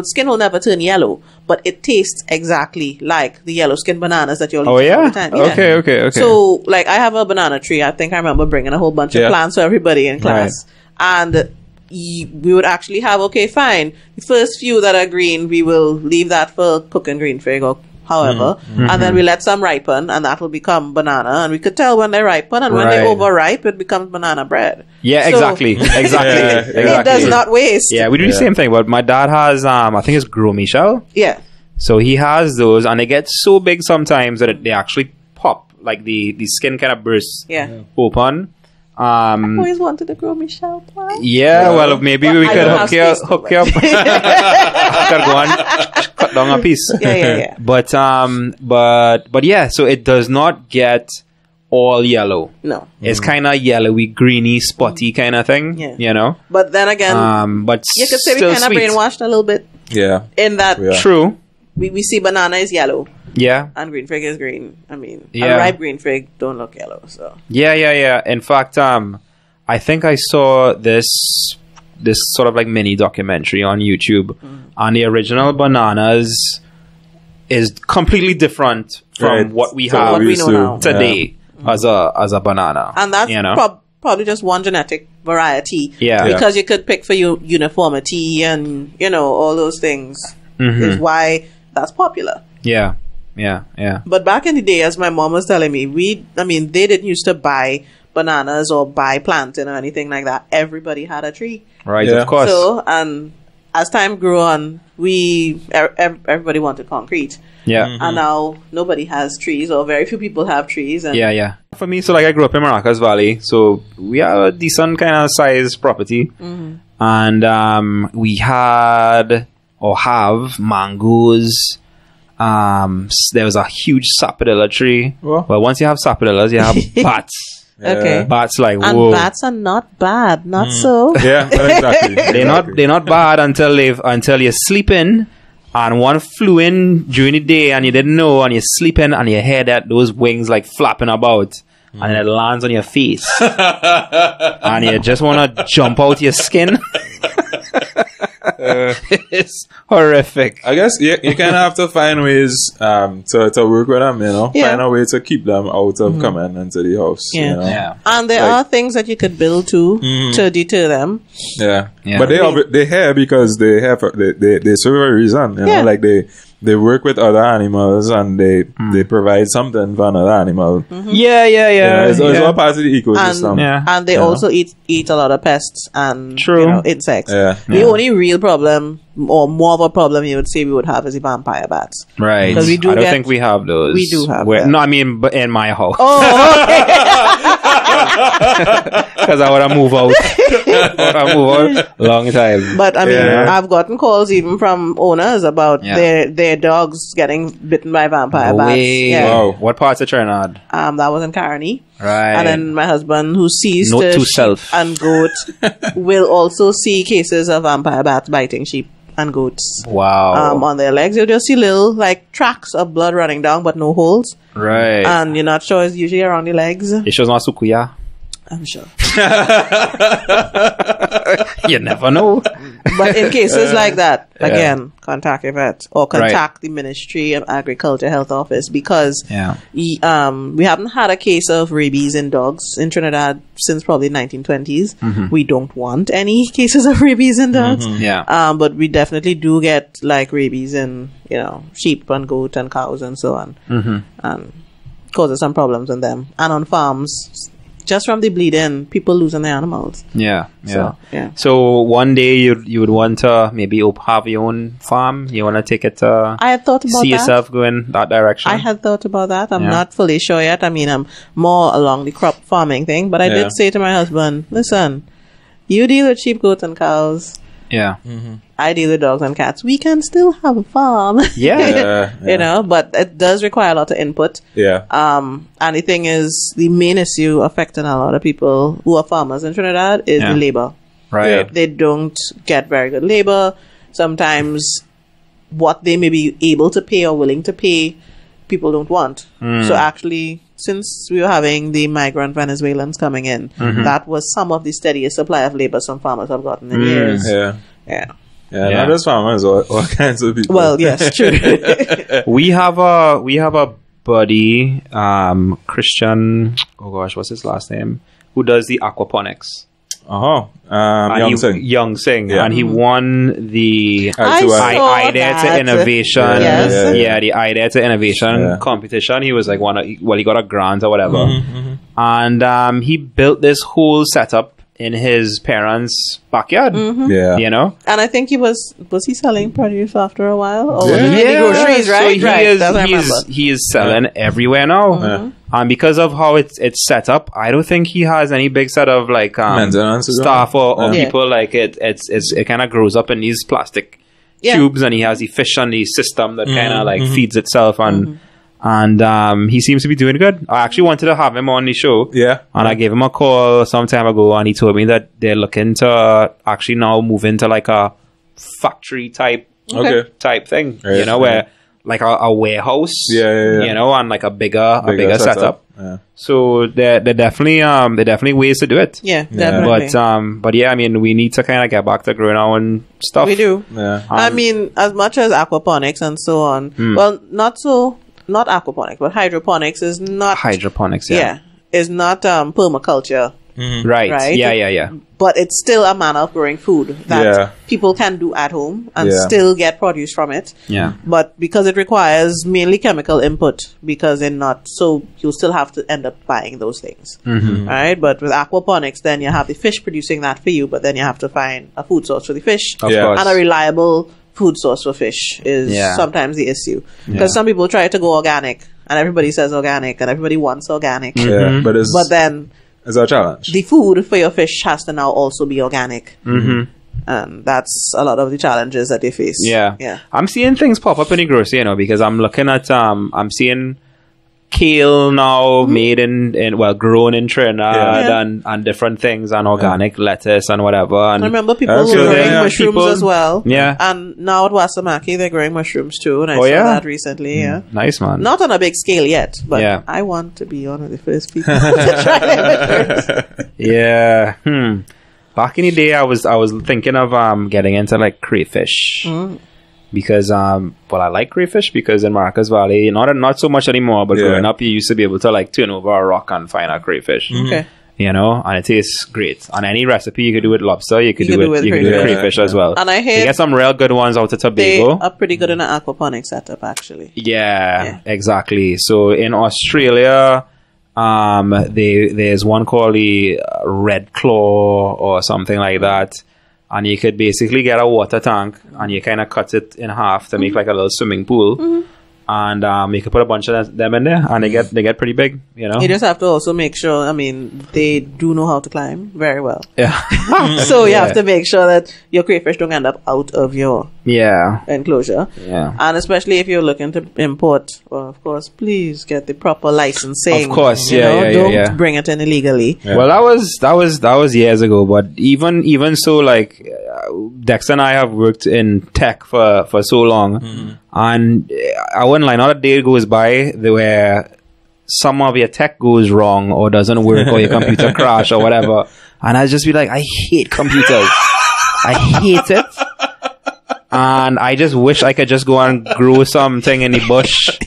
skin will never turn yellow, but it tastes exactly like the yellow skin bananas that you'll eat all the time. Yeah. Okay. So, like, I have a banana tree. I think I remember bringing a whole bunch of plants for everybody in class. And we would actually have, fine, the first few that are green, we will leave that for cooking green fig or however, and then we let some ripen, and that will become banana, and we could tell when they ripen, and when they overripe, it becomes banana bread. Yeah, so, exactly. It does not waste. Yeah, we do the same thing, but my dad has, I think it's Gros Michel. Yeah. So he has those, and they get so big sometimes that they actually pop, like the skin kind of bursts open. I've always wanted a Gros Michel plant. Yeah, well, maybe we could hook you up. Could go and cut down a piece. Yeah. But yeah, so it does not get all yellow. No. It's kind of yellowy, greeny, spotty kind of thing. Yeah. But then again, but you could say we kind of brainwashed a little bit. Yeah. In that, true. We see banana is yellow. Yeah. And green fig is green. I mean, a ripe green fig don't look yellow, so. Yeah. In fact, I think I saw this this sort of like mini documentary on YouTube, and the original bananas is completely different from what we have what we know now. today as a banana. And that's probably just one genetic variety. Yeah. Because you could pick for uniformity and, all those things is why that's popular. Yeah. But back in the day, as my mom was telling me, they didn't used to buy bananas or buy plantain or anything like that. Everybody had a tree. Right, of course. So, and as time grew on, everybody wanted concrete. Yeah. And now nobody has trees, or very few people have trees. And For me, so like I grew up in Maracas Valley, so we have a decent kind of size property. And we had or have mangoes. There was a huge sapodilla tree. Well, once you have sapodillas, you have bats. Okay. Bats like and whoa. bats are not bad, not so. Yeah, exactly. They're not bad until you're sleeping and one flew in during the day and you didn't know, and you're sleeping and you hear that those wings like flapping about and it lands on your face and you just want to jump out your skin. It's horrific. I guess you kind of have to find ways to work with them, find a way to keep them out of coming into the house. And there are things that you could build to deter them. But they here because they serve a reason, like they work with other animals and they provide something for another animal. It's all part of the ecosystem. And they also eat a lot of pests and insects. The only real problem, or more of a problem you would say we would have, is the vampire bats. Right. Because I don't think we have those. We do have them. No, I mean, but in my house. Oh, okay. Because I want to move out. Long time. But I mean, I've gotten calls even from owners about their dogs getting bitten by vampire bats. Wow. What parts of Trinidad? That was in Caroni. Right. And then my husband, who sees Note to sheep self. and goat, will also see cases of vampire bats biting sheep and goats. Wow. On their legs, you'll just see little like tracks of blood running down, but no holes. Right. And you're not sure it's usually around the legs. It shows not sukuya. I'm sure. You never know. But in cases like that, again, contact your vet or contact the Ministry of Agriculture Health Office, because we haven't had a case of rabies in dogs in Trinidad since probably 1920s. We don't want any cases of rabies in dogs. But we definitely do get like rabies in, sheep and goat and cows and so on. And causes some problems in them. And on farms, just from the bleeding, people losing their animals. So one day you would want to maybe have your own farm. You want to take it to I had thought about see yourself going that direction. I had thought about that. I'm not fully sure yet. I mean, I'm more along the crop farming thing. But I did say to my husband, listen, you deal with sheep, goats, and cows. I deal with dogs and cats. We can still have a farm. But it does require a lot of input. And the thing is, the main issue affecting a lot of people who are farmers in Trinidad is the labor. Right. They don't get very good labor. Sometimes what they may be able to pay or willing to pay, people don't want. So actually, since we were having the migrant Venezuelans coming in, that was some of the steadiest supply of labor some farmers have gotten in years. Not just farmers, all kinds of people. Well, yes, true. we have a buddy, Christian. Oh gosh, what's his last name? Who does the aquaponics? Young Singh, and he won the Idea to Innovation. The Idea to Innovation competition. He was like he got a grant or whatever, and he built this whole setup in his parents' backyard. And I think he was he selling produce after a while? Or was he groceries, right? So he is selling everywhere now. And because of how it's set up, I don't think he has any big set of like staff or people. Like it kind of grows up in these plastic tubes, and he has the fish on the system that kind of like feeds itself and he seems to be doing good. I actually wanted to have him on the show. And I gave him a call some time ago, and he told me that they're looking to actually now move into like a factory type thing, where like a warehouse, and like a bigger setup. So they're definitely ways to do it. Yeah, definitely. But yeah, I mean, we need to kind of get back to growing our own stuff. We do. Yeah. I mean, as much as aquaponics and so on, well, not aquaponics, but hydroponics is not hydroponics. is not permaculture. Right. Yeah. But it's still a manner of growing food that people can do at home and still get produce from it. Yeah. But because it requires mainly chemical input, because they're not, so you still have to end up buying those things. Right? But with aquaponics, then you have the fish producing that for you, but then you have to find a food source for the fish. Of course. And a reliable food source for fish is sometimes the issue. Because some people try to go organic, and everybody says organic, and everybody wants organic. Yeah, but then it's a challenge. The food for your fish has to now also be organic. And that's a lot of the challenges that they face. Yeah. I'm seeing things pop up in the grocery, because I'm looking at, I'm seeing kale now made grown in Trinidad and different things, and organic lettuce and whatever. And I remember people were growing mushrooms as well. Yeah. And now at Wasamaki, they're growing mushrooms too. And I saw that recently. Nice, man. Not on a big scale yet, but I want to be one of the first people to try their mushrooms. Yeah. Back in the day, I was thinking of getting into like crayfish. Because I like crayfish because in Maracas Valley, not so much anymore, but growing up you used to be able to like turn over a rock and find a crayfish. Okay. And it tastes great. On any recipe you could do with lobster, you could do it with crayfish as well. And I hear you get some real good ones out of Tobago. They are pretty good in an aquaponics setup actually. Yeah, exactly. So in Australia, there's one called the Red Claw or something like that. And you could basically get a water tank and you kind of cut it in half to make like a little swimming pool. And you could put a bunch of them in there and they get pretty big, You just have to also make sure, they do know how to climb very well. Yeah. So you have to make sure that your crayfish don't end up out of your enclosure. Yeah. And especially if you're looking to import, well, of course, please get the proper licensing. Of course, Don't bring it in illegally. Yeah. Well, that was years ago, but even so, like Dexter and I have worked in tech for so long, and I wouldn't lie, not a day goes by where some of your tech goes wrong or doesn't work or your computer crash or whatever, and I just be like, I hate computers. I hate it. And I just wish I could just go and grow something in the bush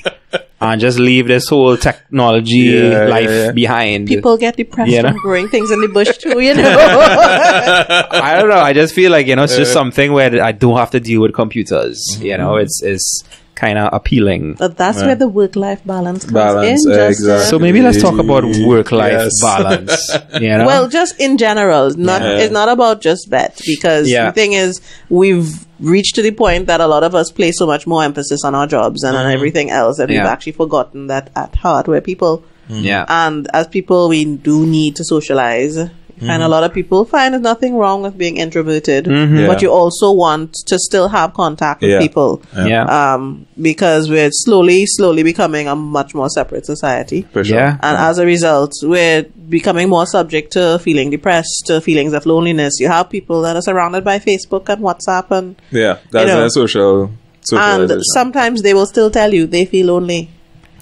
and just leave this whole technology life behind. People get depressed from growing things in the bush too, I don't know. I just feel like, it's just something where I don't have to deal with computers. It's kind of appealing. But that's where the work-life balance comes in. Exactly. So maybe let's talk about work-life balance. Well, just in general. It's not about just vet, because the thing is, we've reached to the point that a lot of us place so much more emphasis on our jobs and on everything else that we've actually forgotten that at heart we're people. And as people, we do need to socialize. And a lot of people find there's nothing wrong with being introverted, but you also want to still have contact with people. Because we're slowly becoming a much more separate society. For sure. Yeah. And as a result, we're becoming more subject to feeling depressed, to feelings of loneliness. You have people that are surrounded by Facebook and WhatsApp and that's a social and sometimes they will still tell you they feel lonely.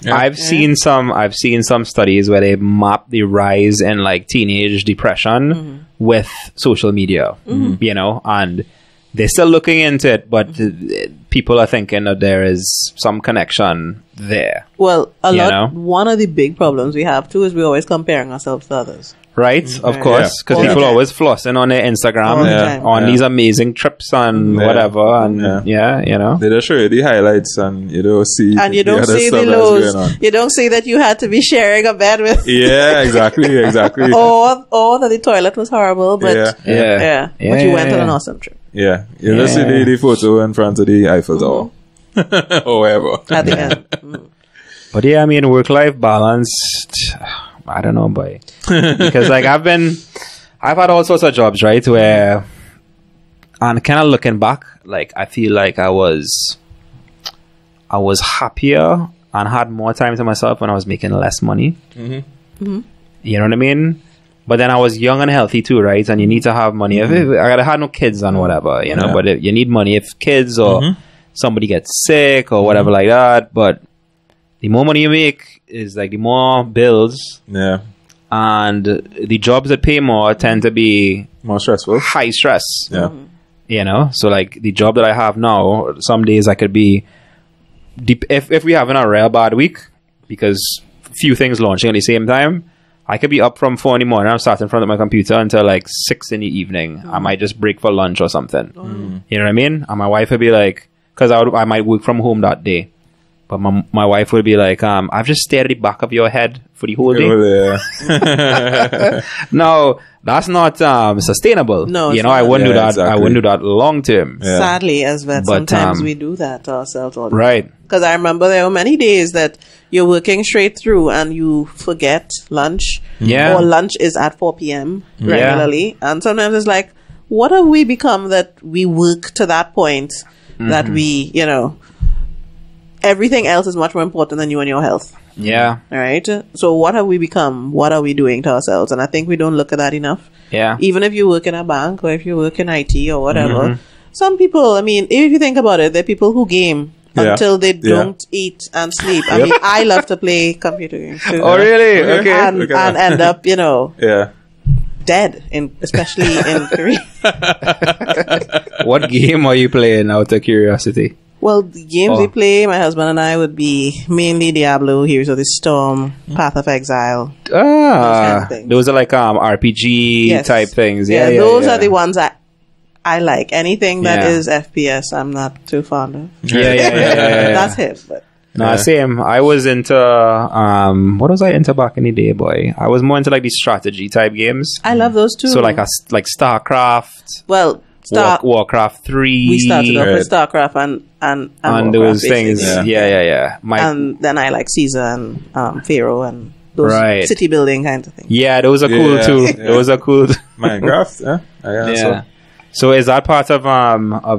I've seen some studies where they map the rise in like teenage depression with social media, and they're still looking into it, but people are thinking that there is some connection there. Well, one of the big problems we have too is we're always comparing ourselves to others. Right, of course, because people are always flossing on their Instagram on these amazing trips and whatever, and they just show you the highlights and you don't see the lows. You don't see that you had to be sharing a bed with. Exactly. or that the toilet was horrible, but but you went on an awesome trip. You just see the photo in front of the Eiffel Tower, or wherever at the end. But work-life balance. I don't know, boy. Because like I've had all sorts of jobs, right? Where, and kind of looking back, like I feel like I was happier and had more time to myself when I was making less money. You know what I mean? But then I was young and healthy too, right? And you need to have money. I had no kids and whatever, but you need money if kids or somebody gets sick or whatever like that. But the more money you make is like the more bills. Yeah. And the jobs that pay more tend to be more stressful. High stress. Yeah. You know, so like the job that I have now, some days I could be deep if we having a real bad week because few things launching at the same time, I could be up from 4 in the morning. I'm sat in front of my computer until like 6 in the evening. I might just break for lunch or something. You know what I mean? And my wife would be like, because I might work from home that day. But my wife would be like, I've just stared at the back of your head for the whole day. Yeah. No, that's not sustainable. No, you know, I wouldn't do that. Exactly. I wouldn't do that long term. Yeah. Sadly, as vets, sometimes we do that to ourselves all the time. Right. Because I remember there were many days that you're working straight through and you forget lunch. Yeah. Or lunch is at 4 p.m. regularly. Yeah. And sometimes it's like, what have we become that we work to that point that we, you know, everything else is much more important than you and your health. Yeah. All right. So what have we become? What are we doing to ourselves? And I think we don't look at that enough. Yeah. Even if you work in a bank or if you work in IT or whatever, some people, I mean, if you think about it, there are people who game until they don't eat and sleep. I mean, I love to play computer games too. Oh, really? Okay. And end up, you know, yeah, dead, especially in Korea. What game are you playing out of curiosity? Well, the games we play, my husband and I, would be mainly Diablo, Heroes of the Storm, Path of Exile. Those are like RPG type things. Yeah, those are the ones I like. Anything that is FPS, I'm not too fond of. Yeah. That's it. But. No, same. I was into what was I into back in the day, boy? I was more into like the strategy type games. I love those too. So like StarCraft. Well, Warcraft 3. We started off with StarCraft and those things. Yeah. And then I like Caesar and Pharaoh and those city building kinds of things. Yeah, those are cool too. Yeah. Those are cool. Minecraft, yeah. So is that part of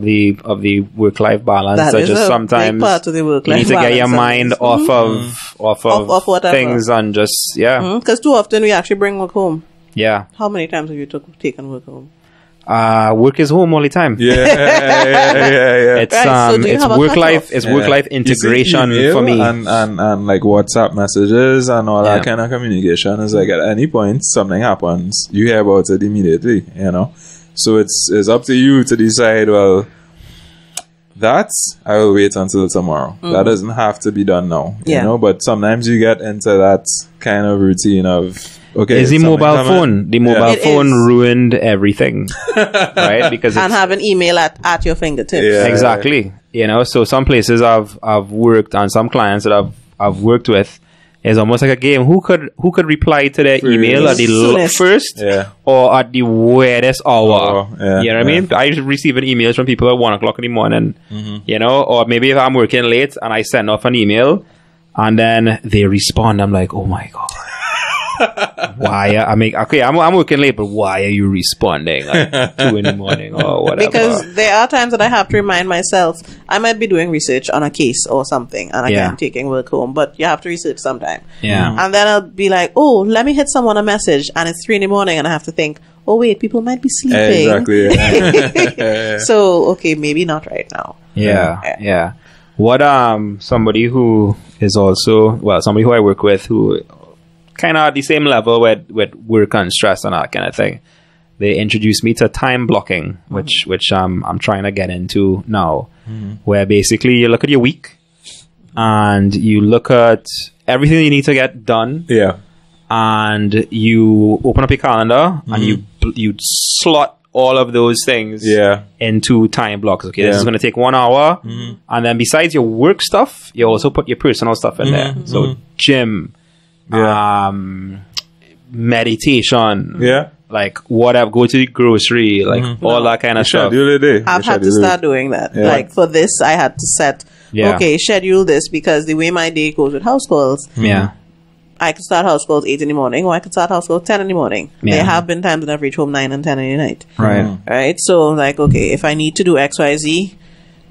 the work-life balance? That is just sometimes part of the work-life you need to balance get your mind off of things and just because too often we actually bring work home. Yeah. How many times have you taken work home? Work is home all the time. Yeah. It's it's work life. It's work life integration for me. And like WhatsApp messages and all that kind of communication is like at any point something happens, you hear about it immediately. You know, so it's up to you to decide. Well, I will wait until tomorrow. That doesn't have to be done now. You know, but sometimes you get into that kind of routine of. Okay, is the mobile phone? The mobile phone ruined everything, right? Because and have an email at your fingertips. Yeah, exactly. You know, so some places I've worked and some clients that I've worked with is almost like a game. Who could reply to their email at the first or at the weirdest hour? You know what I mean? I receive emails from people at 1 o'clock in the morning. You know, or maybe if I'm working late and I send off an email and then they respond, I'm like, oh my god. Why? I'm working late, but why are you responding like 2 in the morning or whatever? Because there are times that I have to remind myself I might be doing research on a case or something, and I'm taking work home, but you have to research sometime. Yeah. And then I'll be like, oh, let me hit someone a message, and it's 3 in the morning, and I have to think, oh wait, people might be sleeping. Exactly. So okay, maybe not right now. Yeah. What somebody who is also somebody who I work with who kind of at the same level with work and stress and that kind of thing. They introduced me to time blocking, which I'm trying to get into now, where basically you look at your week and you look at everything you need to get done. Yeah. And you open up your calendar and you slot all of those things into time blocks. Okay, this is going to take 1 hour. And then besides your work stuff, you also put your personal stuff in there. So gym, meditation, like whatever, go to the grocery, like all that kind of stuff. I've had to start doing that. Like for this, I had to set, schedule this because the way my day goes with house calls, I could start house calls 8 in the morning or I could start house calls 10 in the morning. There have been times that I've reached home 9 and 10 in the night. Right. So like, okay, if I need to do XYZ,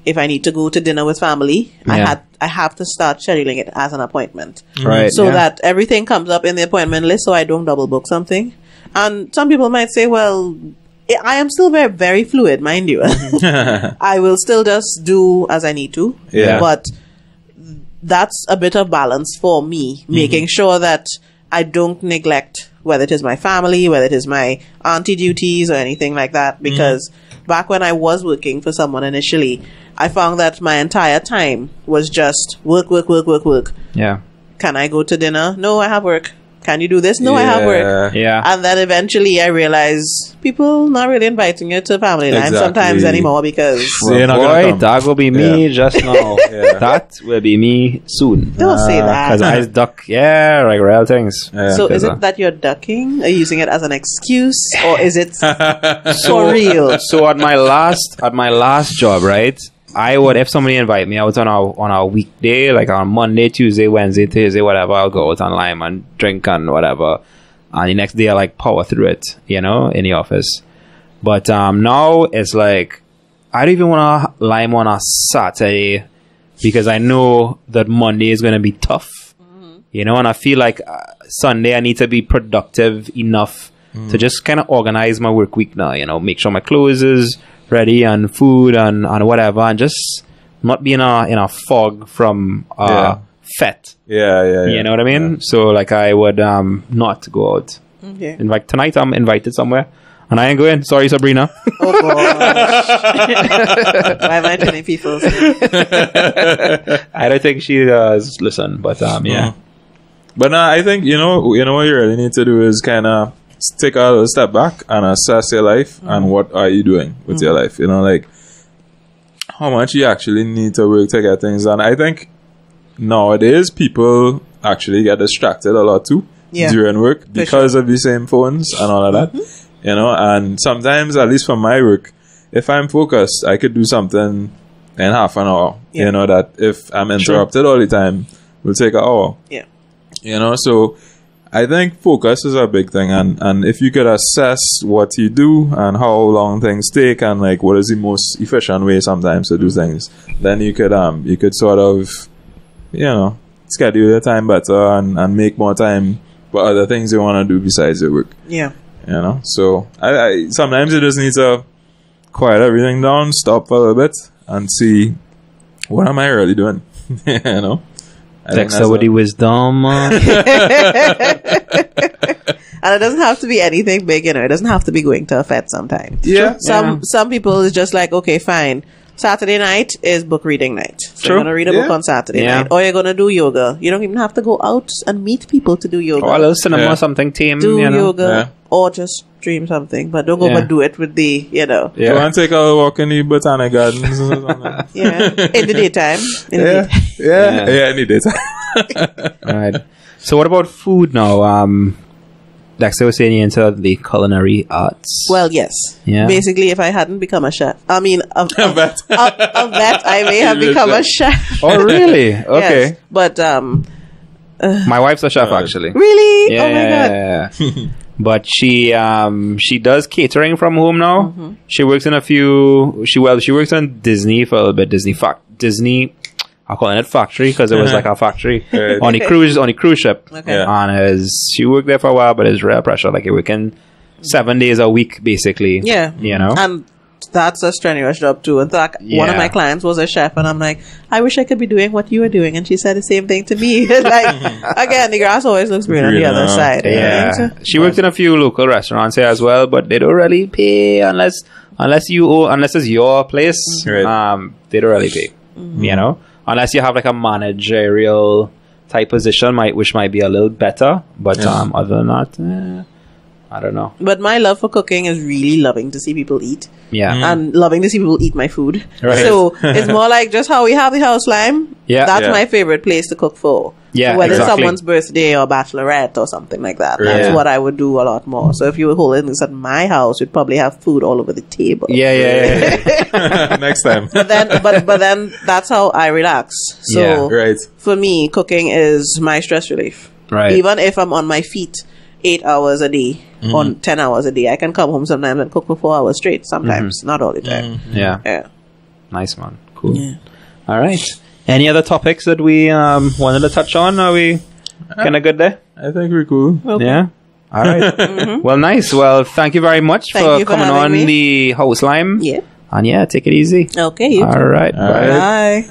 if I need to go to dinner with family, I have to start scheduling it as an appointment. So that everything comes up in the appointment list so I don't double book something. And some people might say, well, I am still very, very fluid, mind you. I will still just do as I need to. But that's a bit of balance for me, making sure that I don't neglect whether it is my family, whether it is my auntie duties or anything like that. Because back when I was working for someone initially, I found that my entire time was just work. Yeah. Can I go to dinner? No, I have work. Can you do this? No, I have work. Yeah. And then eventually I realized people not really inviting you to family line sometimes anymore because... Well, boy, that will be me just now. That will be me soon. Don't say that. Because I duck, like real things. Yeah. So is it that you're ducking? Are you using it as an excuse? Or is it for real? So at my last job, right? I would, if somebody invite me out on a weekday, like on Monday, Tuesday, Wednesday, Thursday, whatever, I'll go out on Lime and drink and whatever. And the next day I like power through it, in the office. But now it's like, I don't even want to Lime on a Saturday because I know that Monday is going to be tough, and I feel like Sunday I need to be productive enough to just kind of organize my work week now, make sure my clothes is ready and food and whatever, and just not be in a fog from fete. Yeah. You know what I mean? So like I would not go out. Okay. In fact, tonight I'm invited somewhere and I ain't going. Sorry, Sabrina. Oh gosh. Why am I telling people? I don't think she does listen, but yeah. But I think you know what you really need to do is kind of take a little step back and assess your life and what are you doing with your life. Like how much you actually need to work to get things done. I think nowadays people actually get distracted a lot too during work because of the same phones and all of that. And sometimes, at least for my work, if I'm focused, I could do something in half an hour. That if I'm interrupted all the time, will take an hour. So I think focus is a big thing, and if you could assess what you do and how long things take and like what is the most efficient way sometimes to do things, then you could sort of schedule your time better and make more time for other things you want to do besides your work. So I sometimes you just need to quiet everything down, stop for a little bit and see what am I really doing. Dexter with the wisdom. And it doesn't have to be anything big, It doesn't have to be going to a fete sometimes. Some people is just like, okay, fine. Saturday night is book reading night. So you're going to read a book on Saturday night. Or you're going to do yoga. You don't even have to go out and meet people to do yoga. Or a little cinema, something team. Do yoga. Or just dream something. But don't go but do it with the, Go and take a walk in the botanic gardens or something. In the daytime. In the daytime. Right. So what about food now? Dexter was saying you're into the culinary arts. Well, yes. Yeah. Basically, if I hadn't become a chef, a vet, I may have become a chef. Oh, really? Okay. Yes. But my wife's a chef, actually. Really? Yeah, oh my god. But she does catering from home now. She works in she works on Disney for a little bit. Disney. I'm calling it factory because it was like a factory on the cruise ship. Okay. And she worked there for a while, but it's real pressure. Like you're working 7 days a week, basically. Yeah. And that's a strenuous job too. In fact, one of my clients was a chef, and I'm like, I wish I could be doing what you were doing. And she said the same thing to me. Like, again, the grass always looks green on the other side. Yeah. Right? She worked in a few local restaurants here as well, but they don't really pay unless it's your place. Right. They don't really pay. Unless you have like a managerial type position, which might be a little better. But other than that, I don't know. But my love for cooking is really loving to see people eat. Yeah. And loving to see people eat my food. Right. So it's more like just how we have the house Lime. Yeah. That's my favorite place to cook for. Yeah, whether it's someone's birthday or bachelorette or something like that. That's what I would do a lot more. So if you were holding this at my house, you'd probably have food all over the table. Yeah. Next time. But then that's how I relax. So for me, cooking is my stress relief. Right. Even if I'm on my feet 8 hours a day or 10 hours a day, I can come home sometimes and cook for 4 hours straight. Sometimes, not all the time. Yeah. Nice, man. Cool. Yeah. All right. Any other topics that we wanted to touch on? Are we kind of good there? I think we're cool. Okay. Yeah. All right. Well, nice. Well, thank you very much for coming on the House Lime. Yeah. And take it easy. Okay. All right. Bye.